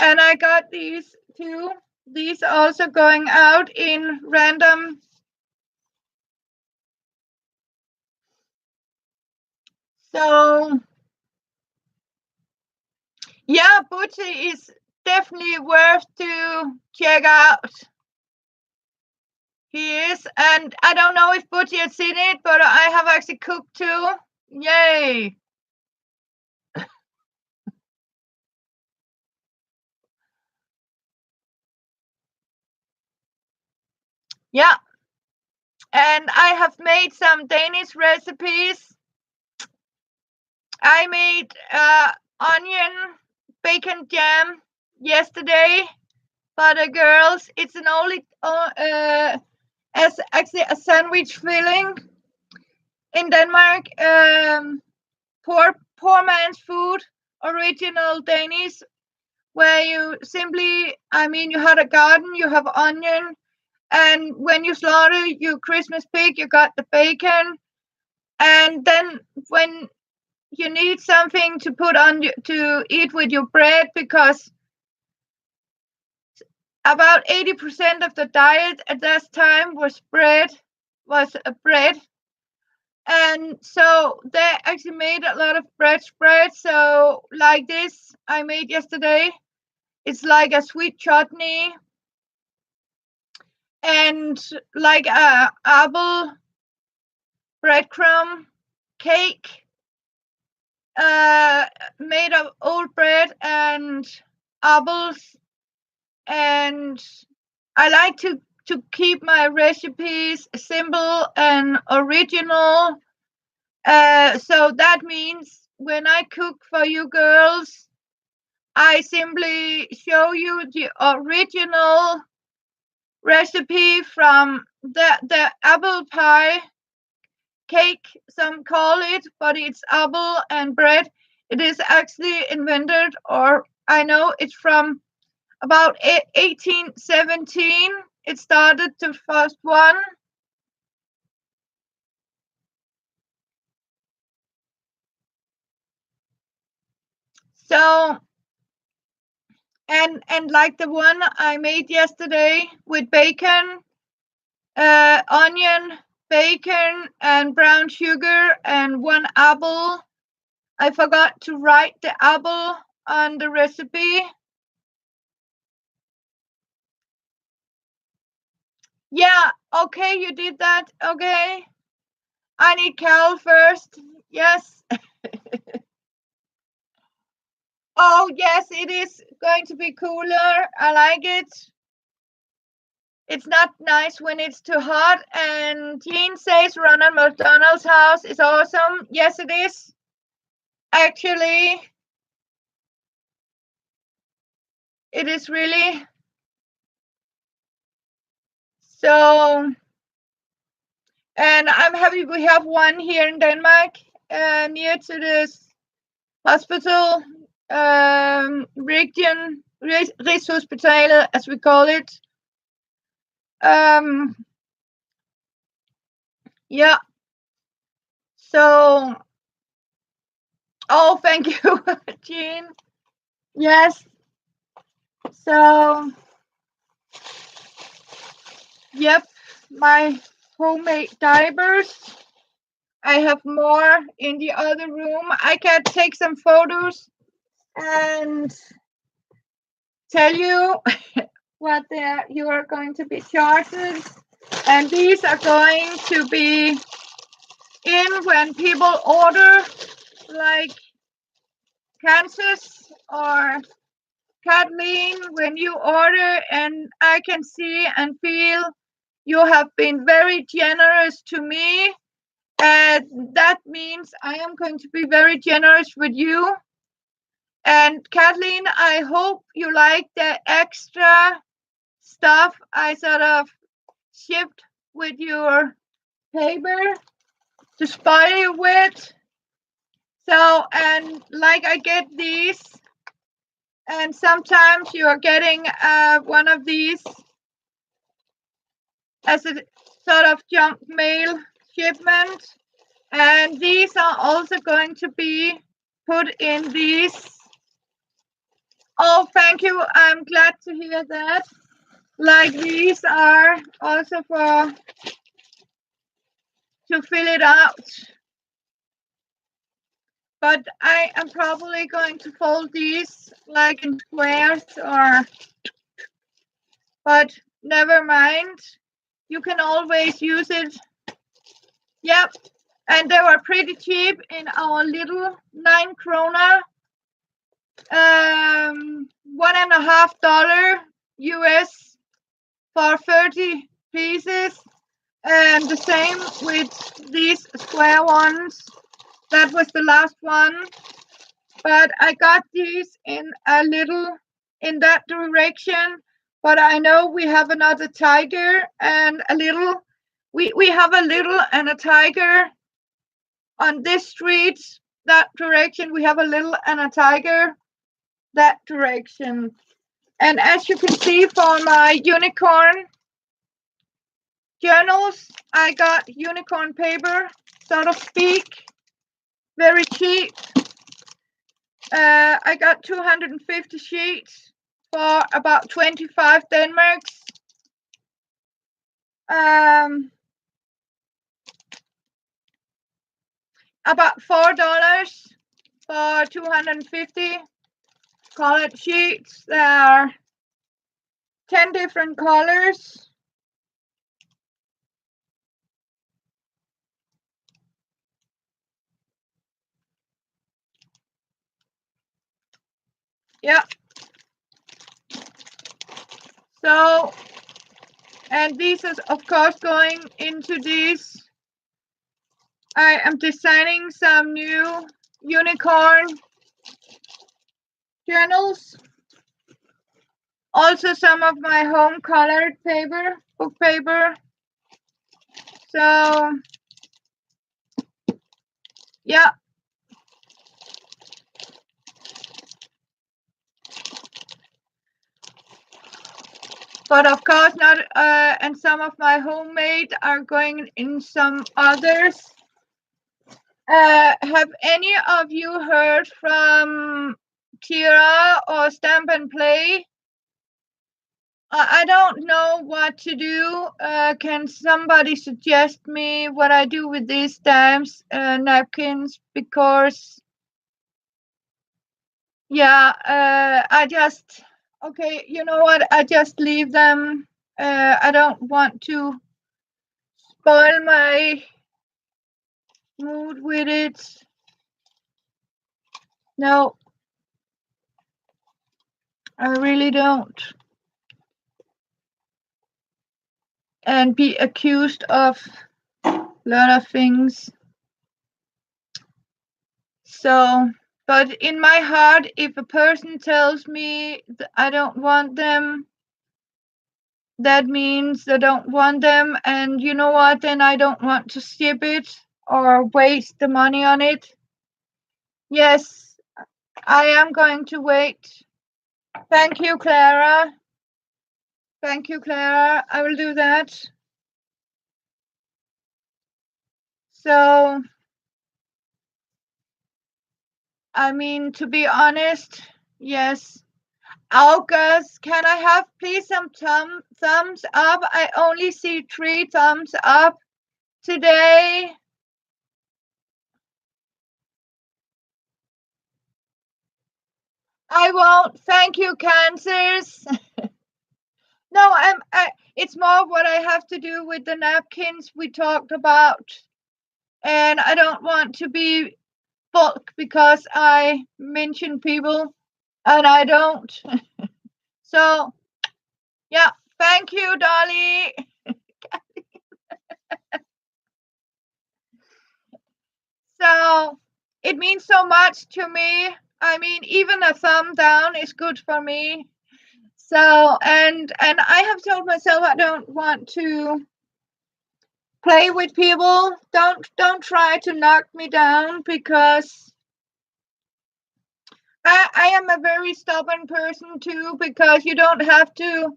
And I got these too. These also going out in random. So, yeah, Butchie is definitely worth to check out. He is, and I don't know if Butchie has seen it, but I have actually cooked too. Yay! Yeah, and I have made some Danish recipes. I made onion bacon jam yesterday for the girls. It's an only as actually a sandwich filling in Denmark. Poor man's food, original Danish, where you simply, you had a garden, you have onion, and when you slaughter your Christmas pig, you got the bacon, and then when you need something to put on to eat with your bread, because about 80% of the diet at that time was bread, and so they actually made a lot of bread spread. So like this I made yesterday, it's like a sweet chutney and like a apple breadcrumb cake made of old bread and apples. And I like to keep my recipes simple and original. So that means when I cook for you girls, I simply show you the original recipe from the apple pie cake, some call it, but it's apple and bread. It is actually invented, or I know it's from about 1817. It started the first one. So, and like the one I made yesterday with bacon, onion, bacon, and brown sugar, and 1 apple. I forgot to write the apple on the recipe. Yeah, okay, you did that. Okay. I need Carol first. Yes. Oh, yes, it is going to be cooler. I like it. It's not nice when it's too hot. And Jean says Ronald McDonald's house is awesome. Yes, it is. Actually, it is really. So, and I'm happy we have one here in Denmark, near to this hospital, region, Rigshospitalet, as we call it. Yeah. So, oh, thank you, Jean. Yes. So, yep, my homemade diapers. I have more in the other room. I can take some photos and tell you what you are going to be charged. And these are going to be in when people order, like Kansas or Kathleen, when you order, and I can see and feel you have been very generous to me. And that means I am going to be very generous with you. And Kathleen, I hope you like the extra stuff I sort of shipped with your paper to spoil you with. So, and like I get these, and sometimes you are getting one of these as a sort of junk mail shipment. And these are also going to be put in these. Oh, thank you. I'm glad to hear that. Like these are also for to fill it out. But I am probably going to fold these like in squares but never mind. You can always use it. Yep. And they were pretty cheap in our little 9 krona, $1.50 US for 30 pieces. And the same with these square ones. That was the last one. But I got these in a little in that direction. But I know we have another tiger and a little. We have a little and a tiger on this street. That direction. We have a little and a tiger. That direction. And as you can see for my unicorn journals, I got unicorn paper, so to speak, very cheap. I got 250 sheets for about 25 Denmarks. About $4 for 250 colored sheets. There are 10 different colors. Yeah. So, and this is of course going into these. I am designing some new unicorn journals. Also some of my home colored paper, book paper. So, yeah. but of course not. And some of my homemade are going in some others. Have any of you heard from Tira or Stamp and Play? I don't know what to do. Can somebody suggest me what I do with these stamps, napkins? Because, yeah, okay, you know what? I just leave them. I don't want to spoil my mood with it. No, I really don't. And be accused of a lot of things. So, but in my heart, if a person tells me I don't want them, that means I don't want them. And you know what? Then I don't want to ship it or waste the money on it. Yes, I am going to wait. Thank you, Clara. Thank you, Clara. I will do that. So, I mean, to be honest, yes. August, can I have please some thumbs up? I only see 3 thumbs up today. I won't. Thank you, Cancers. No, it's more what I have to do with the napkins we talked about. And I don't want to be bulk because I mention people and I don't. So, yeah, thank you, Dolly. So, it means so much to me. I mean, even a thumb down is good for me. So, and I have told myself I don't want to play with people. Don't try to knock me down because I am a very stubborn person too, because you don't have to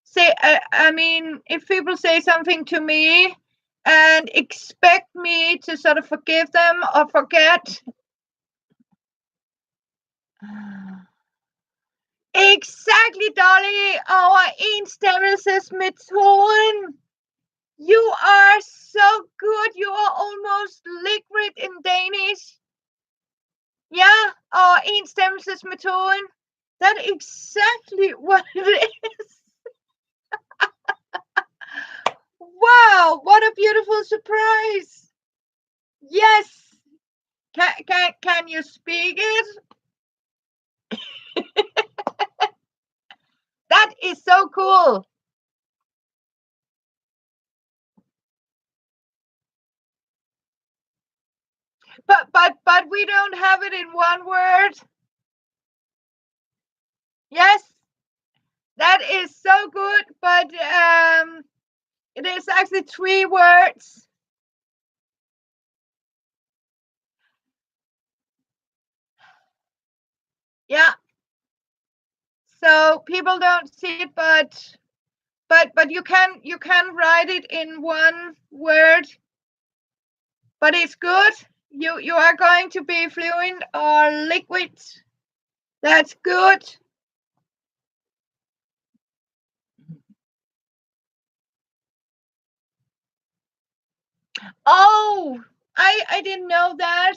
say I mean, if people say something to me and expect me to sort of forgive them or forget. Exactly, Dolly. Our enstemmelsesmetoden. You are so good. You are almost liquid in Danish. Yeah, our enstemmelsesmetoden. That's exactly what it is. Wow, what a beautiful surprise. Yes. Can you speak it? That is so cool. But we don't have it in one word. Yes. That is so good, but it is actually 3 words. Yeah. So people don't see it, but you can write it in one word. But it's good. You are going to be fluent or liquid. That's good. Oh, I didn't know that.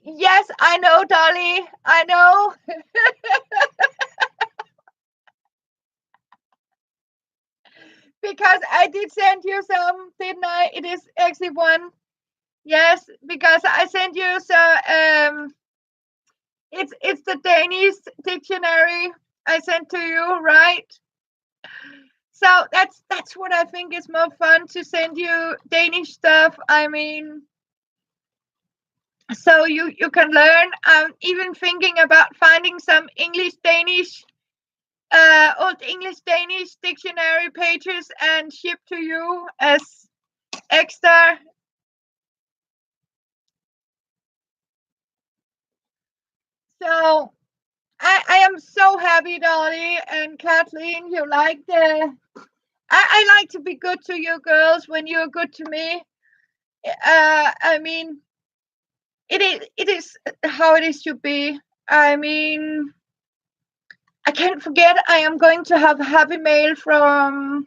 Yes, I know, Dolly. I know. Because I did send you some, didn't I? It is actually one. Yes, because I sent you it's the Danish dictionary I sent to you, right? So that's what I think is more fun, to send you Danish stuff. I mean, so you can learn. I'm even thinking about finding some English Danish old English Danish dictionary pages and ship to you as extra. So I am so happy, Dolly and Kathleen. You like the. I like to be good to you girls when you're good to me. I mean, it is how it is to be. I mean, I can't forget. I am going to have a happy mail from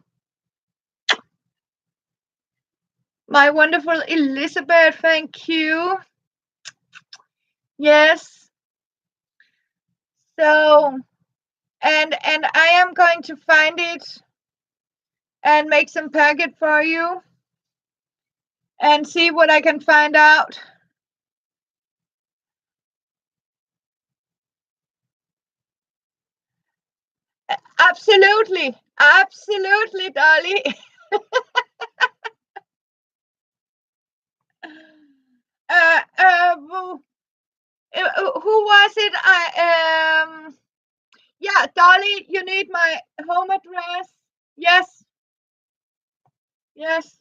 my wonderful Elizabeth. Thank you. Yes. So, and I am going to find it and make some packet for you and see what I can find out. Absolutely. Absolutely, Dolly. Who was it? Yeah, Dolly, you need my home address. Yes, yes.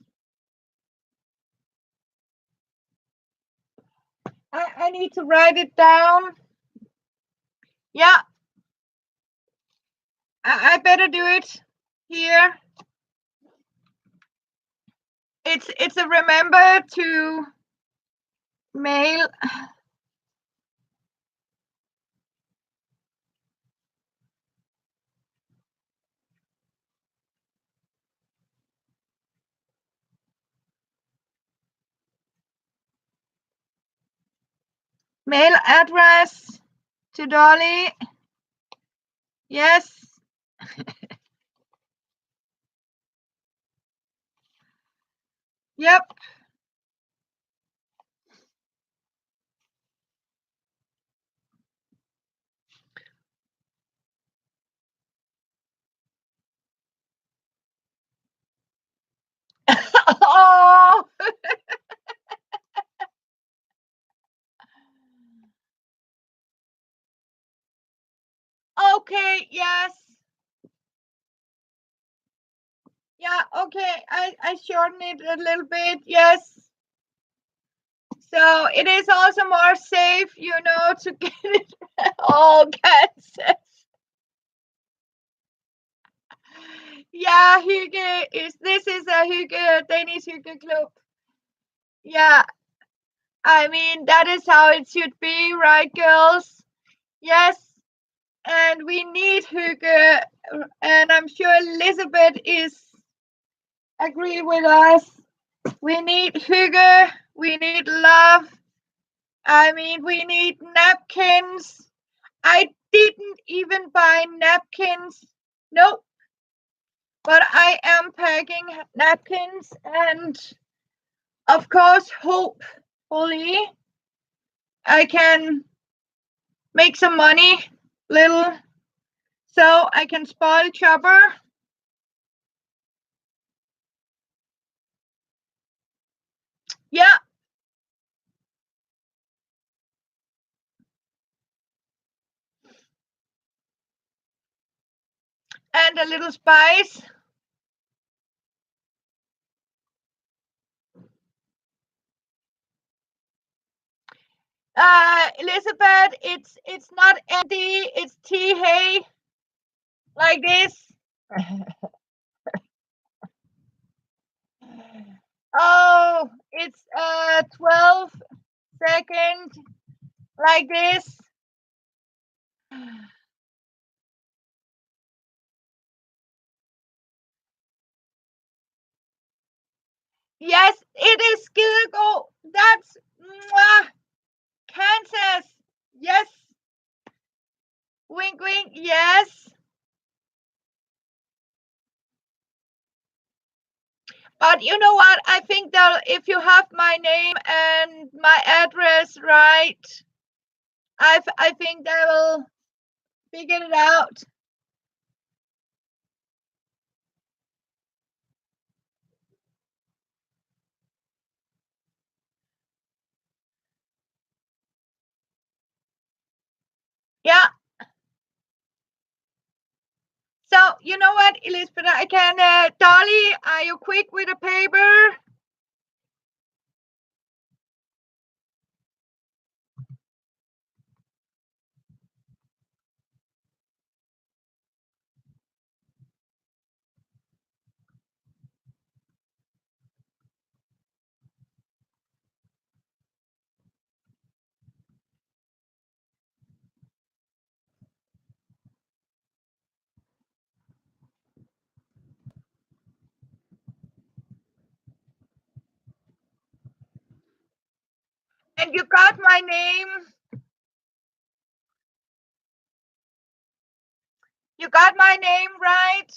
I need to write it down. Yeah, I better do it here. It's a remember to mail. Mail address to Dolly. Yes. Yep. Oh, okay. Yes. Yeah. Okay. I shorten it a little bit. Yes. So it is also more safe, to get it all cancers. Yeah, Hygge is this is a Hygge Danish Hygge Club. Yeah, I mean that is how it should be, right, girls? Yes, and we need Hygge, and I'm sure Elizabeth is agree with us. We need Hygge. We need love. I mean, we need napkins. I didn't even buy napkins. Nope. But I am packing napkins and, of course, hopefully, I can make some money, little, so I can spoil Chopper. Yeah, and a little spice. Elizabeth, it's not Andy, it's T. Hey, like this. Oh, it's 12 seconds, like this. Yes, it is Skilgo. That's mwah, Kansas. Yes. Wink, wink. Yes. But you know what? I think that if you have my name and my address right, I think they will figure it out. Yeah. So you know what, Elizabeth? I can. Dolly, are you quick with a paper? And you got my name. You got my name right?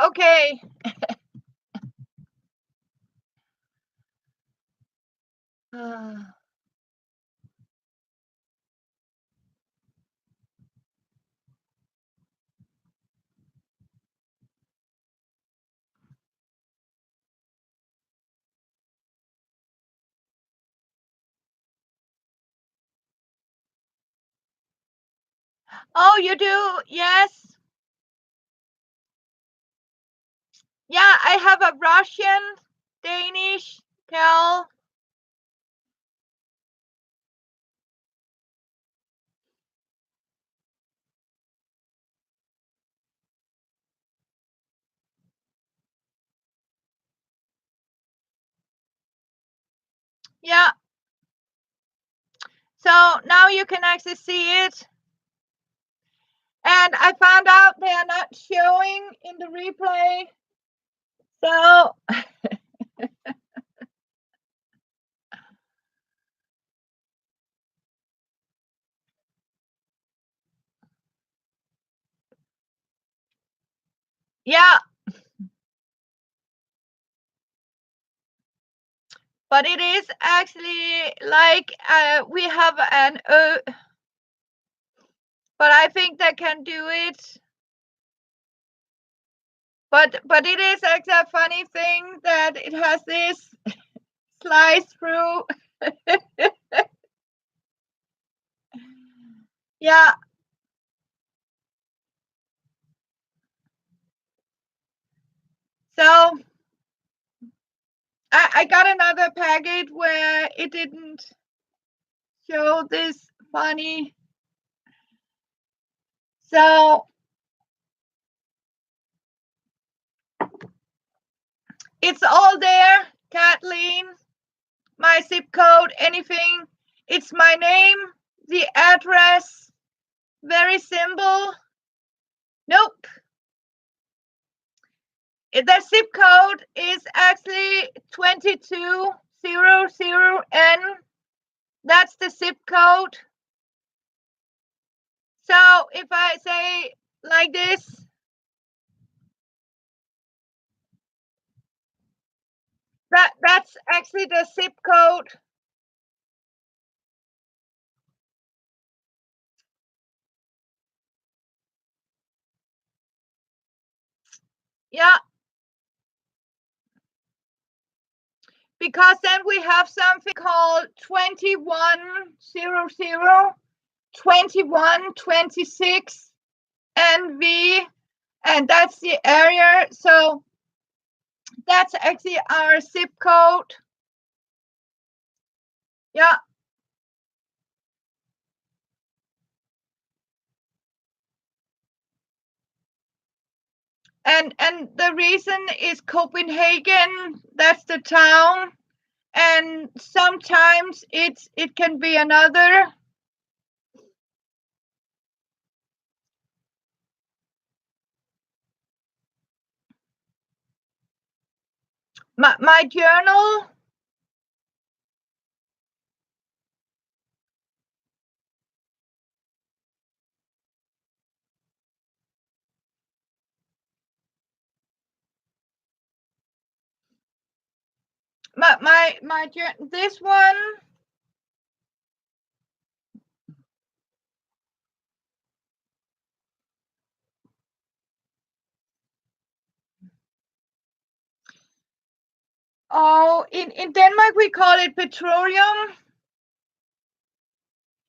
Okay. Oh, you do? Yes. Yeah, I have a Russian, Danish, Cal. Yeah. So now you can actually see it. And I found out they are not showing in the replay. So yeah, but it is actually like we have an but I think they can do it. But it is actually a funny thing that it has this slice through. Yeah. So I got another packet where it didn't show this funny. So it's all there, Kathleen, my zip code, anything. It's my name, the address, very simple. Nope. The zip code is actually 2200N. That's the zip code. So if I say like this, that's actually the zip code. Yeah. Because then we have something called 2100, 2126 NV, and that's the area. So that's actually our zip code. Yeah. And the reason is Copenhagen, that's the town. And sometimes it can be another. My journal. My this one. Oh, in Denmark we call it petroleum.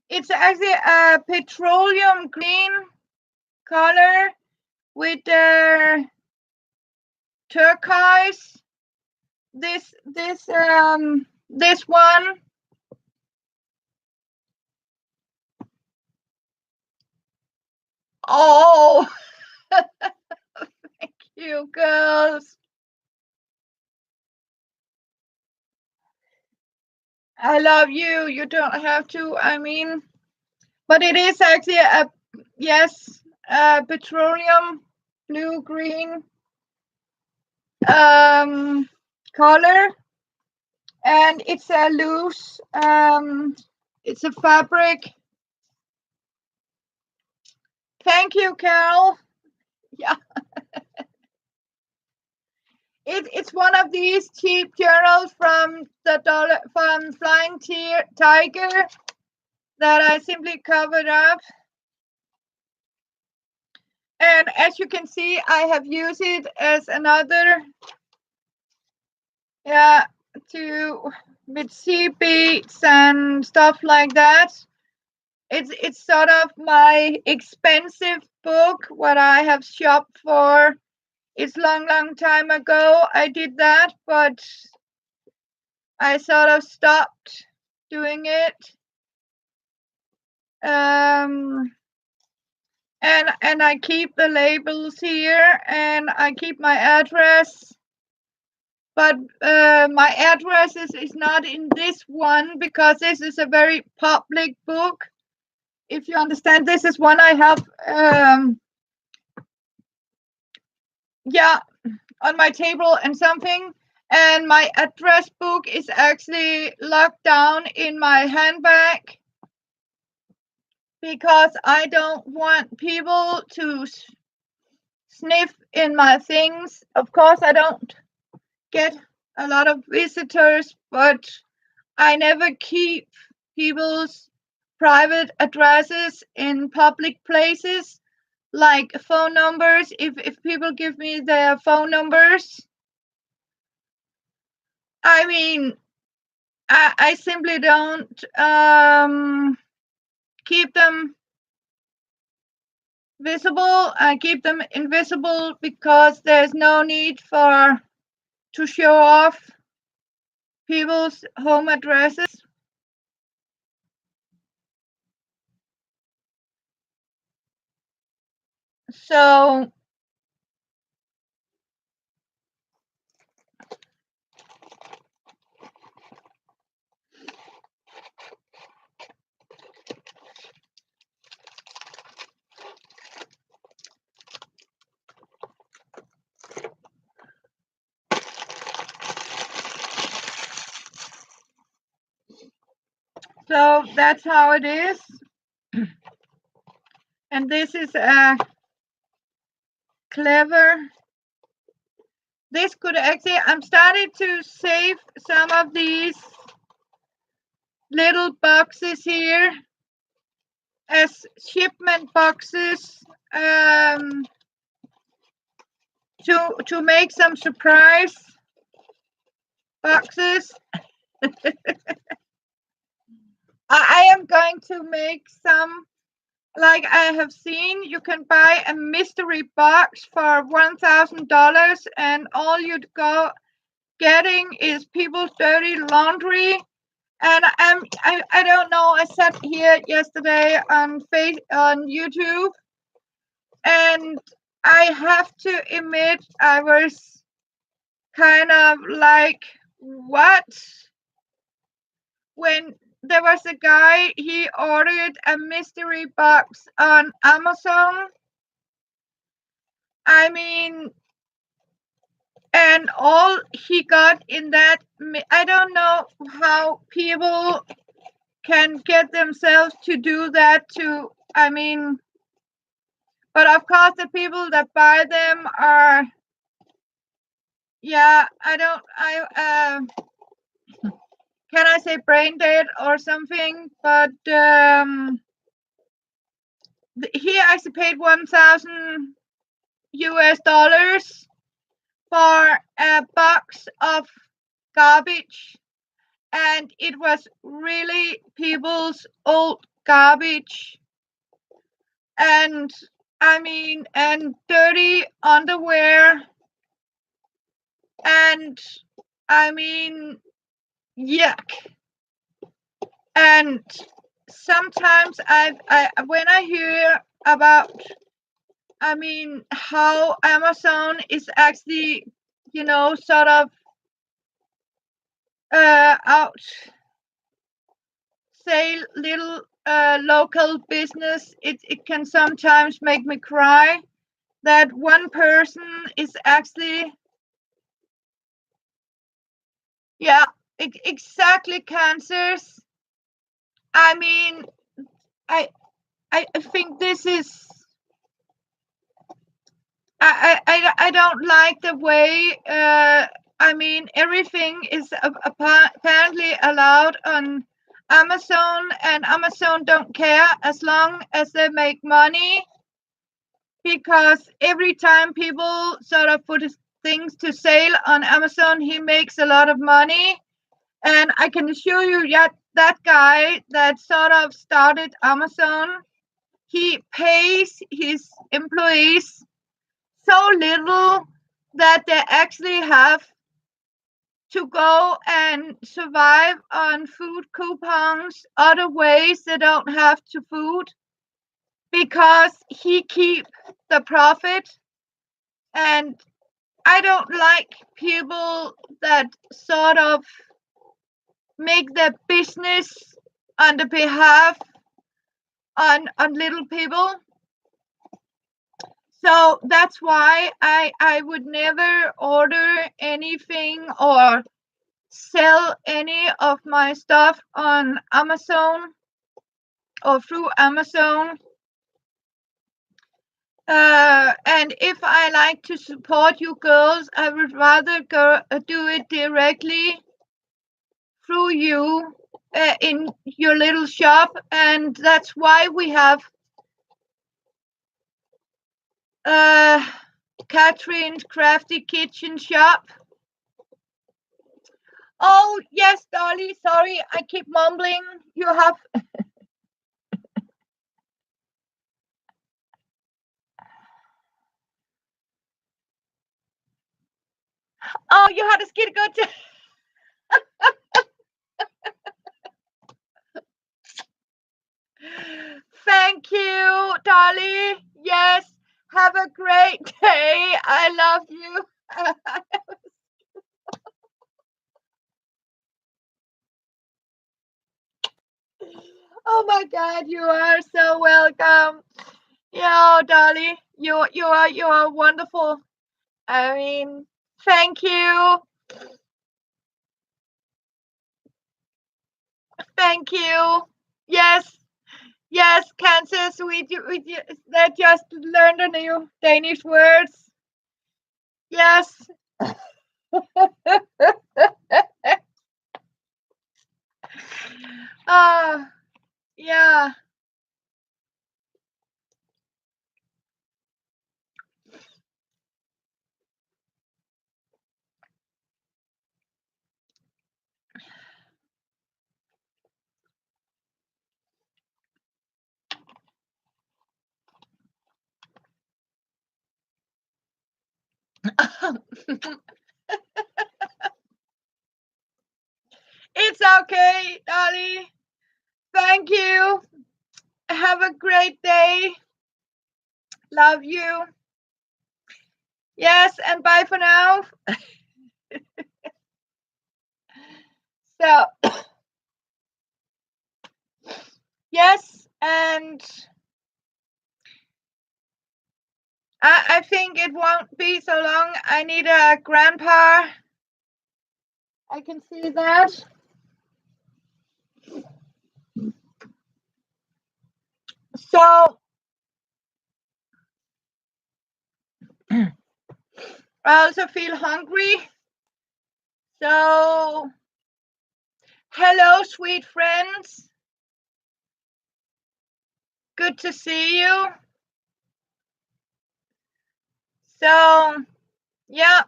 It's actually a petroleum green color with turquoise. This one. Oh, thank you, girls. I love you. You don't have to. I mean, but it is actually a petroleum blue green color. and it's a loose, it's a fabric. Thank you, Carol. Yeah, it's one of these cheap journals from Flying Tiger that I simply covered up. And as you can see, I have used it as another, yeah, with sea beads and stuff like that. It's sort of my expensive book, what I have shopped for. It's long time ago I did that, but I sort of stopped doing it. And I keep the labels here, and I keep my address. But my address is not in this one because this is a very public book. If you understand, this is one I have, yeah, on my table and something. And my address book is actually locked down in my handbag because I don't want people to sniff in my things. Of course, I don't get a lot of visitors, but I never keep people's private addresses in public places, like phone numbers. If people give me their phone numbers, I mean, I simply don't keep them visible. I keep them invisible because there's no need to show off people's home addresses. So that's how it is. And this is a clever. This could actually, I'm starting to save some of these little boxes here as shipment boxes, to make some surprise boxes. I am going to make some, like I have seen, you can buy a mystery box for $1,000, and all you'd go getting is people's dirty laundry. And I don't know, I sat here yesterday on YouTube, and I have to admit I was kind of like, what? When there was a guy, he ordered a mystery box on Amazon. I mean, and all he got in that, I don't know how people can get themselves to do that to, I mean, but of course the people that buy them are, yeah, can I say brain dead or something? But he actually paid $1,000 for a box of garbage, and it was really people's old garbage, and I mean, and dirty underwear, and I mean, yuck. And sometimes I when I hear about, I mean, how Amazon is actually, sort of out say little local business, it can sometimes make me cry that one person is actually, yeah, exactly, cancers. I mean, I I think this is. I don't like the way. I mean, everything is apparently allowed on Amazon, and Amazon don't care as long as they make money. Because every time people sort of put things to sale on Amazon, he makes a lot of money. And I can assure you, that guy that sort of started Amazon, he pays his employees so little that they actually have to go and survive on food coupons, other ways they don't have to food, because he keep the profit. And I don't like people that sort of make their business on the behalf on little people. So that's why I would never order anything or sell any of my stuff on Amazon or through Amazon. And if I like to support you girls, I would rather do it directly through you in your little shop. And that's why we have Catherine's Crafty Kitchen Shop. Oh, yes, Dolly. Sorry, I keep mumbling. You have. Oh, you had a skid go to. Thank you, Dolly. Yes. Have a great day. I love you. Oh my God, you are so welcome. Yeah, Dolly, you are wonderful. I mean, thank you. Thank you. Yes, yes, Kansas, they just learned a new Danish words. Yes. Yeah. It's okay, Dolly. Thank you. Have a great day. Love you. Yes, and bye for now. So, yes, and I think it won't be so long. I need a grandpa. I can see that. So, I also feel hungry. So, hello, sweet friends. Good to see you. So, yeah.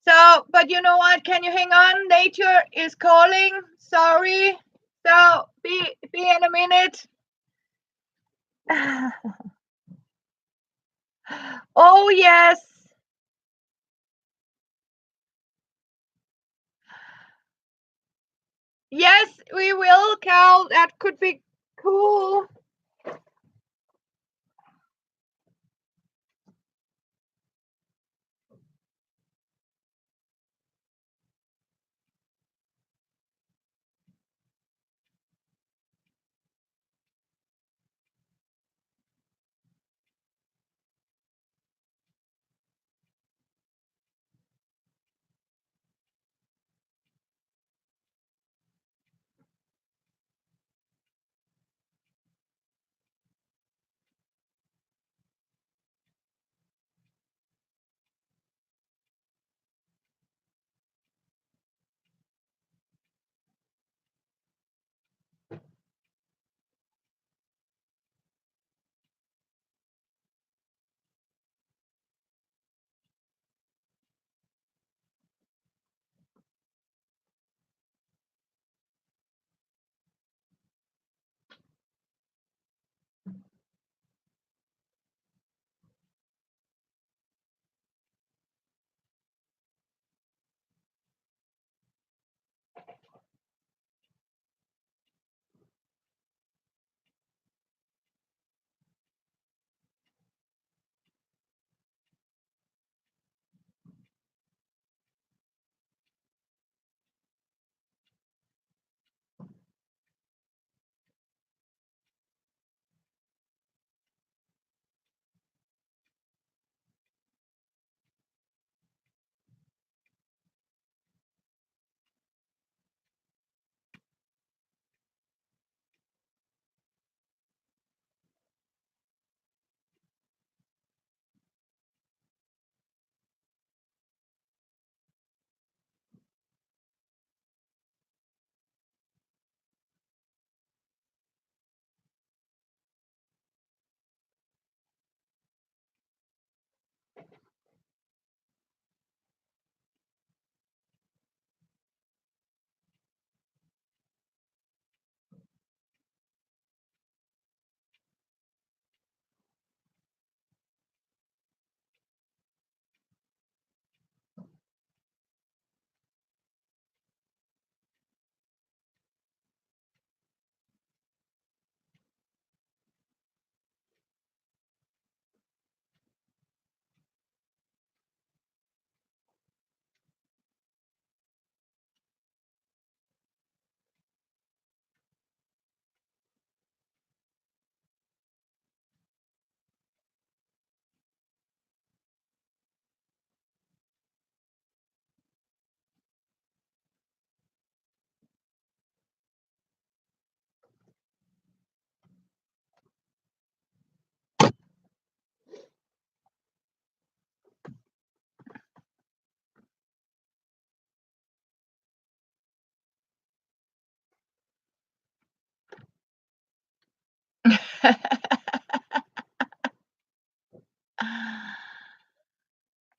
So, but you know what? Can you hang on? Nature is calling. Sorry. So, be in a minute. Oh, yes. Yes, we will, Cal. That could be cool.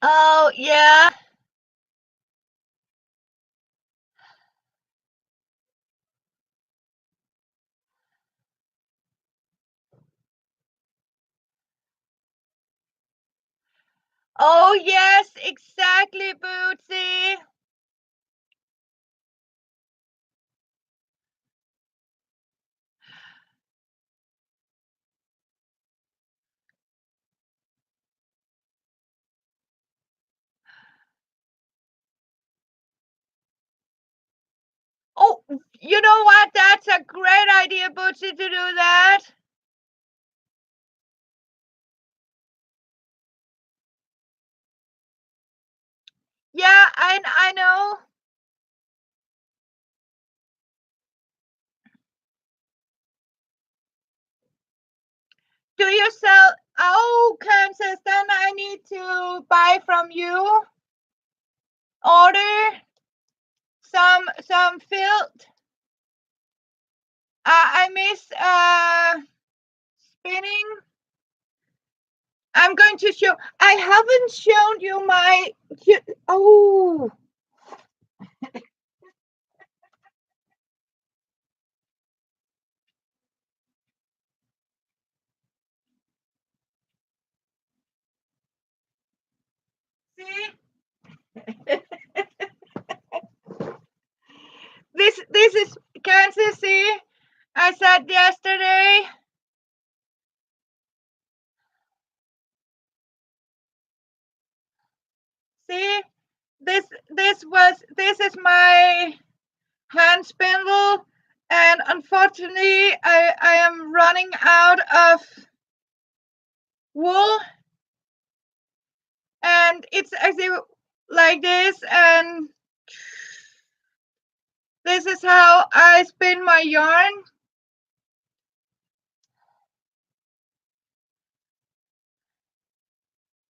Oh, yeah. Oh, yes, exactly, Bootsy. Oh, you know what? That's a great idea, Bootsy, to do that. Yeah, I know. Do you sell? Oh, Kansas, then I need to buy from you. Order some filled. I miss spinning. I'm going to show. I haven't shown you my. Oh. See? This is Kansas. See, I said yesterday. See, this is my hand spindle, and unfortunately, I am running out of wool, and it's actually like this, and this is how I spin my yarn.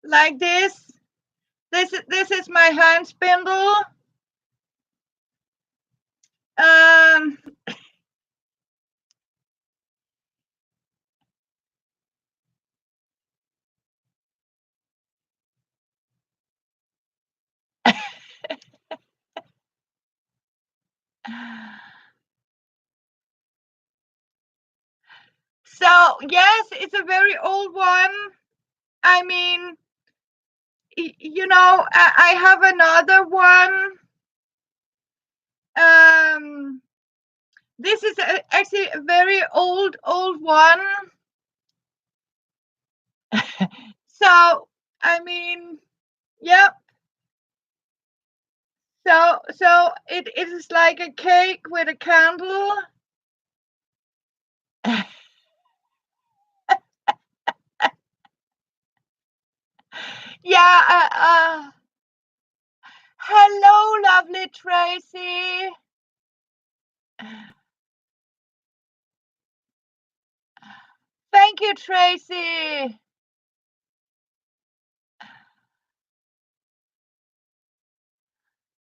Like this. This is my hand spindle. Um, so yes, it's a very old one. I mean, you know, I have another one. This is actually a very old one. So I mean, yep. So it is like a cake with a candle. Yeah. Hello, lovely Tracy. Thank you, Tracy.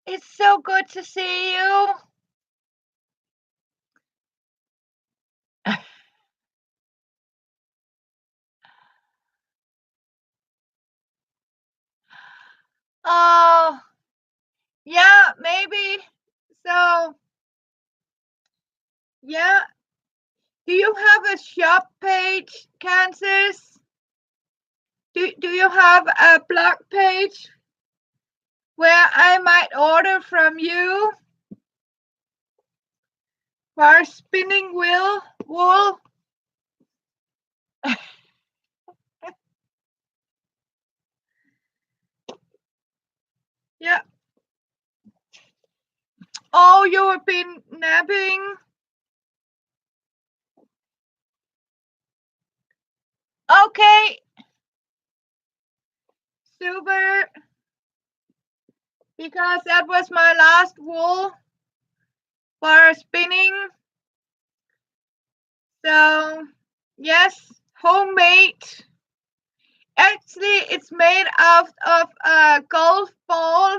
It's so good to see you. Oh, yeah, maybe. So, yeah. Do you have a shop page, Kansas? Do you have a blog page where I might order from you for spinning wool? Yeah. Oh, you have been napping? Okay. Super. Because that was my last wool for spinning. So, yes, homemade. Actually, it's made out of a golf ball,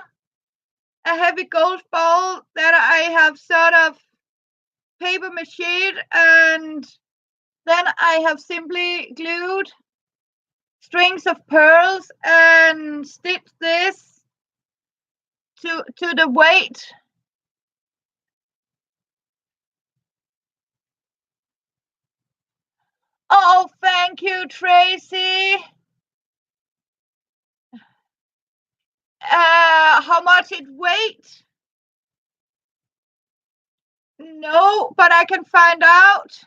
a heavy golf ball that I have sort of paper mache and Then I have simply glued strings of pearls and stitched this to the weight. Oh, thank you, Tracy. How much it weight? No, but I can find out.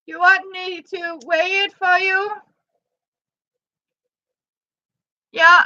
You want me to weigh it for you? Yeah.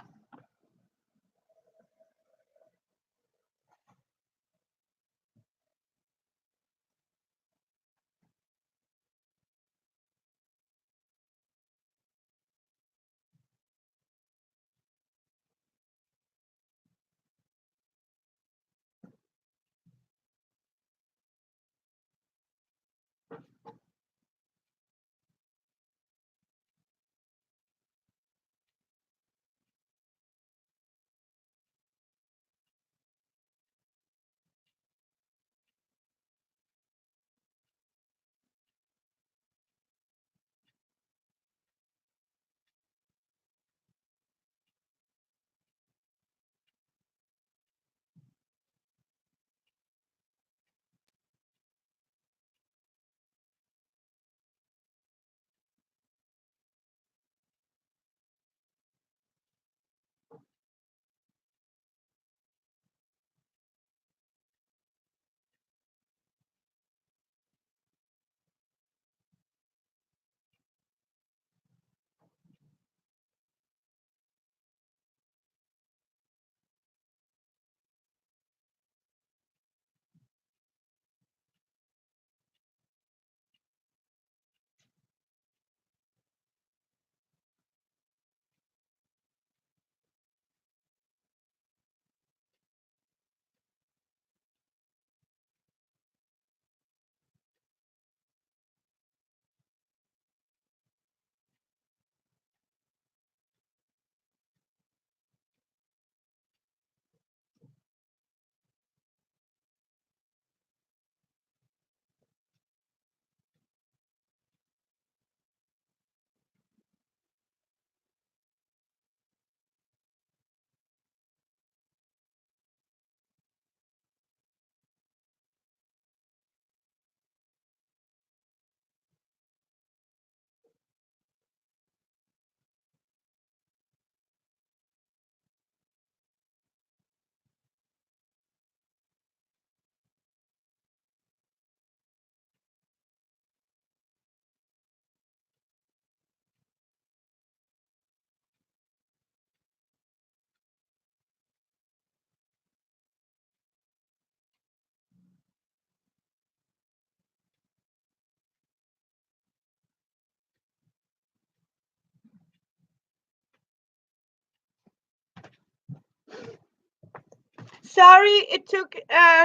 Sorry, it took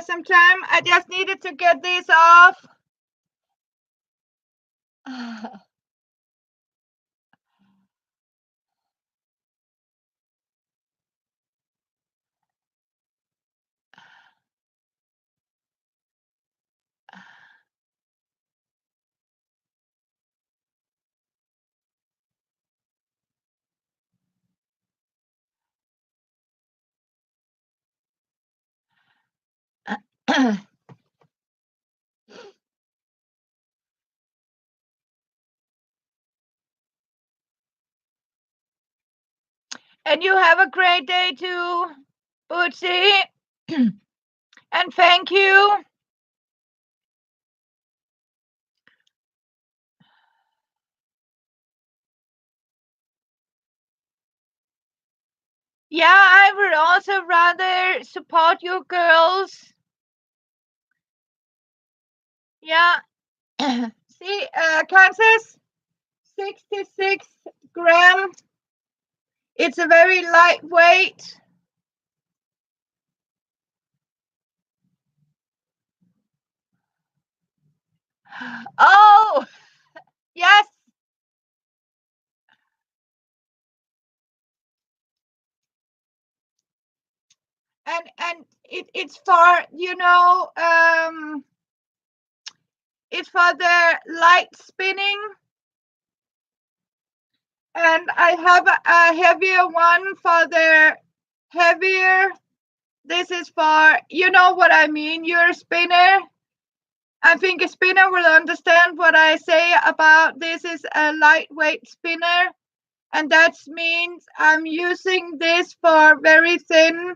some time. I just needed to get this off. And you have a great day too, Bootsy. And thank you. Yeah, I would also rather support you girls. Yeah. See, Kansas, 66 gram. It's a very lightweight. Oh, yes. And it's for, is for the light spinning. And I have a heavier one for the heavier. This is for, you know what I mean, you're a spinner. I think a spinner will understand what I say about this is a lightweight spinner. And that means I'm using this for very thin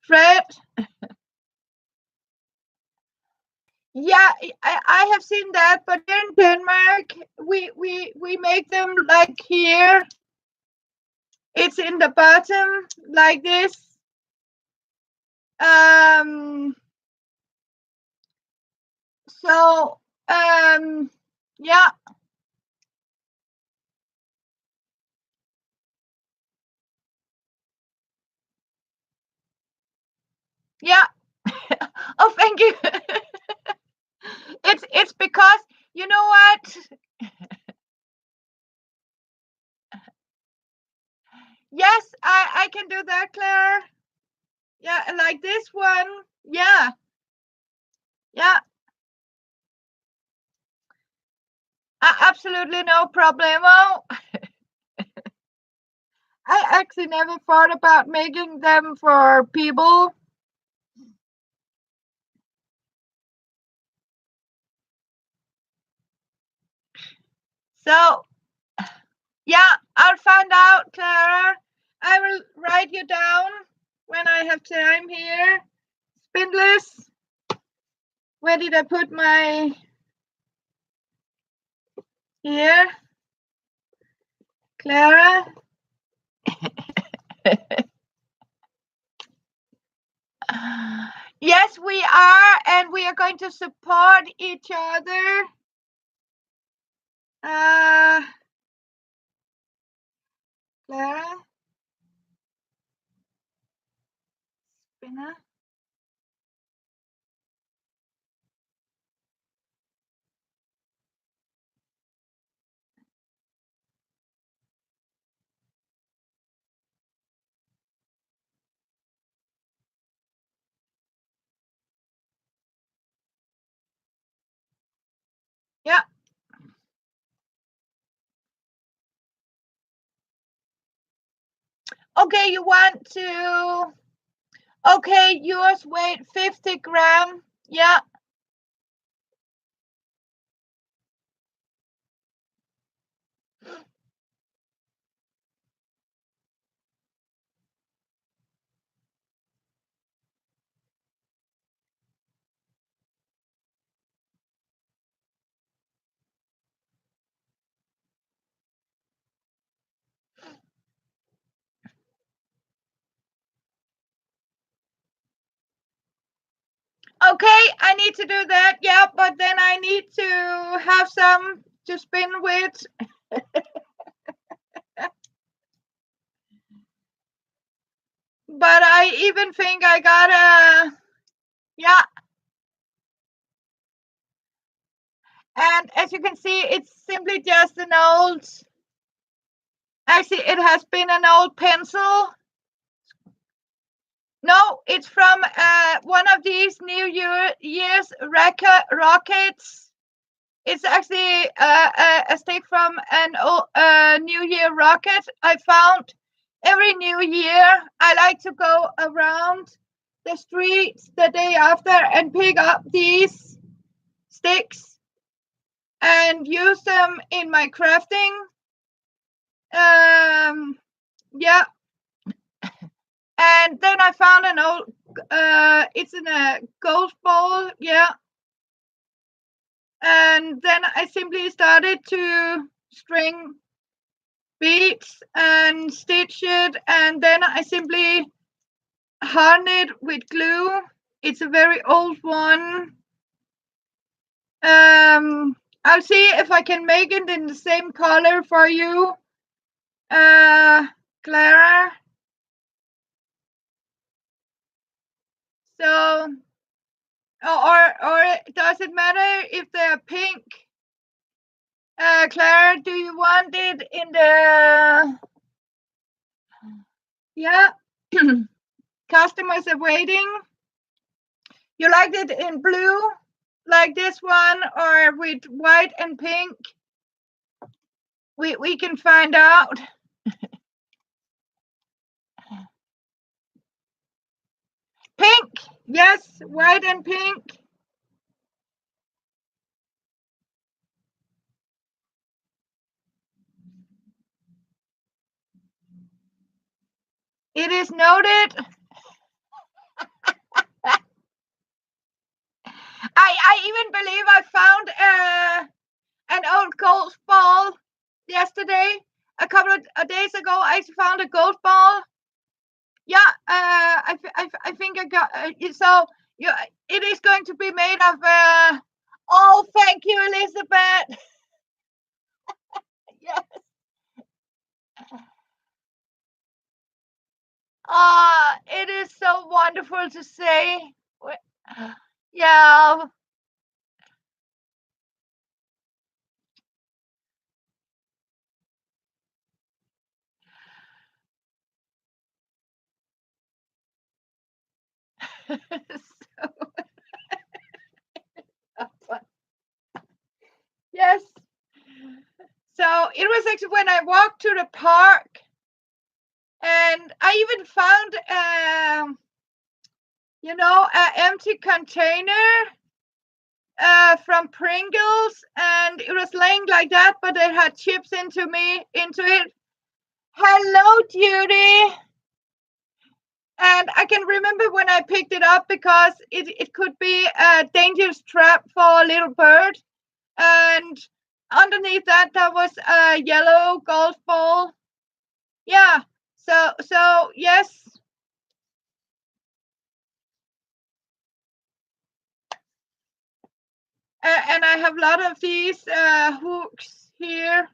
thread. Yeah, I have seen that, but in Denmark, we make them like here. It's in the bottom like this. So yeah. Yeah. Oh, thank you. It's because you know what? Yes, I can do that, Claire. Yeah, like this one. Yeah. Yeah. Absolutely no problemo. I actually never thought about making them for people. So, yeah, I'll find out, Clara. I will write you down when I have time here. Spindless. Where did I put my... Here. Clara. Yes, we are, and we are going to support each other. Clara. Spinner. Yeah. Okay, you want to... Okay, yours weight 50 gram. Yeah. Okay, I need to do that. Yeah, but then I need to have some to spin with. But I even think I got a... Yeah. And as you can see, it's simply just an old... Actually, it has been an old pencil. No, it's from one of these New Year's rockets. It's actually a stick from an New Year rocket I found. Every New Year, I like to go around the streets the day after and pick up these sticks and use them in my crafting. Yeah. And then I found an old, it's in a golf ball, yeah. And then I simply started to string beads and stitch it, and then I simply harden it with glue. It's a very old one. I'll see if I can make it in the same color for you, Clara. So, or does it matter if they're pink? Clara, do you want it in the... Yeah. Customers are waiting. You liked it in blue, like this one or with white and pink? We can find out. Pink, yes, white and pink. It is noted. I even believe I found an old golf ball yesterday. A couple of days ago, I found a golf ball. Yeah, I think I got so. Yeah, it is going to be made of. Oh, thank you, Elizabeth. Yes. It is so wonderful to say. Yeah. So, yes. So it was actually when I walked to the park, and I even found, an empty container from Pringles, and it was laying like that, but it had chips into it. Hello, Judy. And I can remember when I picked it up because it could be a dangerous trap for a little bird. And underneath that, there was a yellow golf ball. Yeah. So yes. And I have a lot of these hooks here.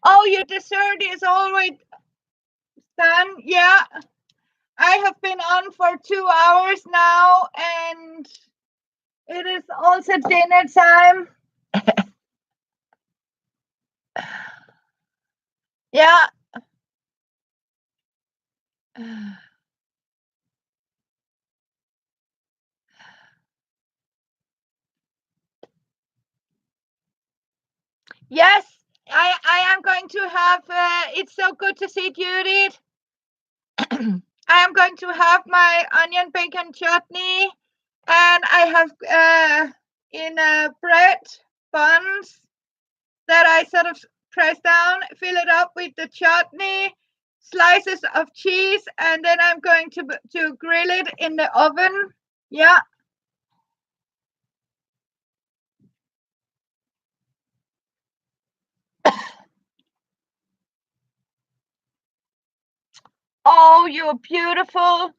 Oh, your dessert is always done. Yeah. I have been on for 2 hours now, and it is also dinner time. Yeah. Yes, I am going to have. It's so good to see Judith. I am going to have my onion bacon chutney, and I have in bread buns that I sort of press down, fill it up with the chutney, slices of cheese, and then I'm going to grill it in the oven. Yeah. Oh, you're beautiful.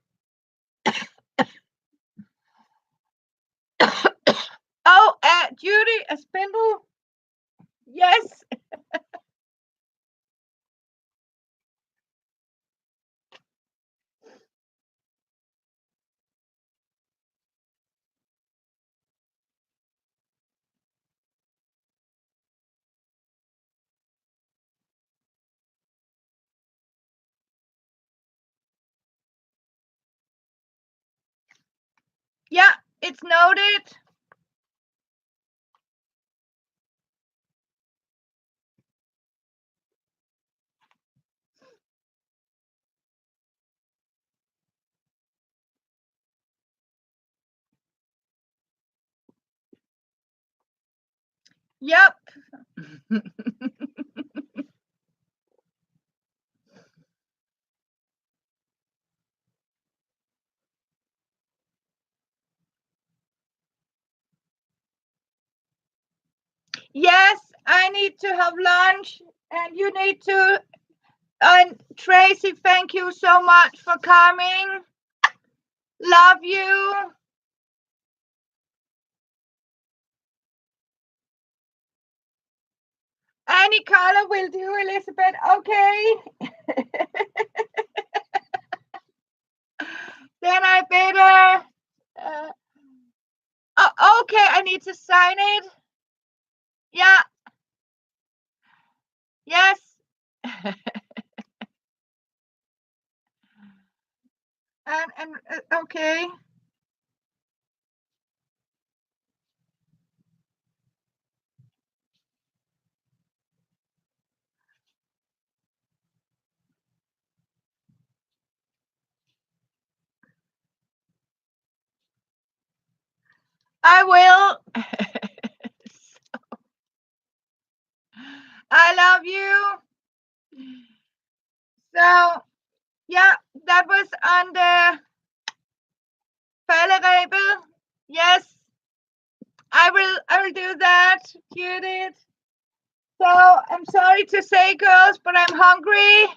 Oh, Judy, a spindle. Yes. Yeah, it's noted. Yep. Yes, I need to have lunch, and you need to. And Tracy, thank you so much for coming. Love you. Any color will do, Elizabeth. Okay. Then I better. Oh, okay, I need to sign it. Yeah. Yes. And okay. I will. I love you. So yeah, that was on the Fallerebel. Yes, I will do that, Judith. So I'm sorry to say, girls, but I'm hungry.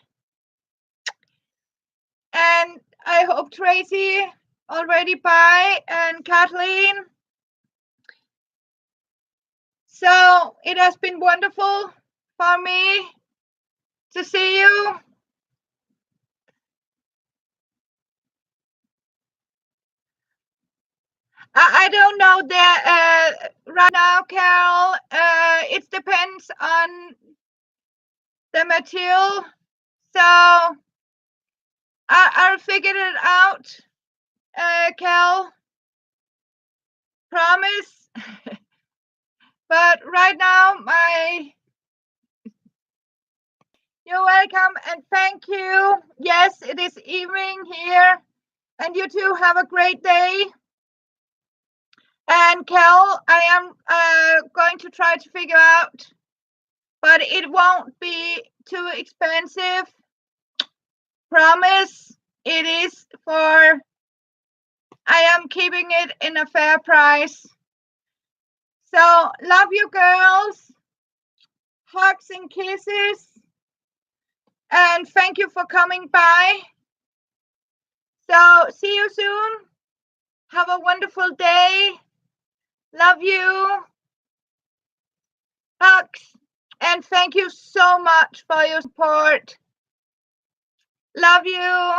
And I hope Tracy already bye and Kathleen. So it has been wonderful for me to see you. I don't know that right now, Carol. It depends on the material. So I'll figure it out, Cal. Promise. But right now, you're welcome and thank you. Yes, it is evening here, and you too have a great day. And Cal, I am going to try to figure out, but it won't be too expensive. Promise. It is for. I am keeping it in a fair price. So love you, girls. Hugs and kisses. And thank you for coming by. So see you soon. Have a wonderful day. Love you. Hugs. And thank you so much for your support. Love you.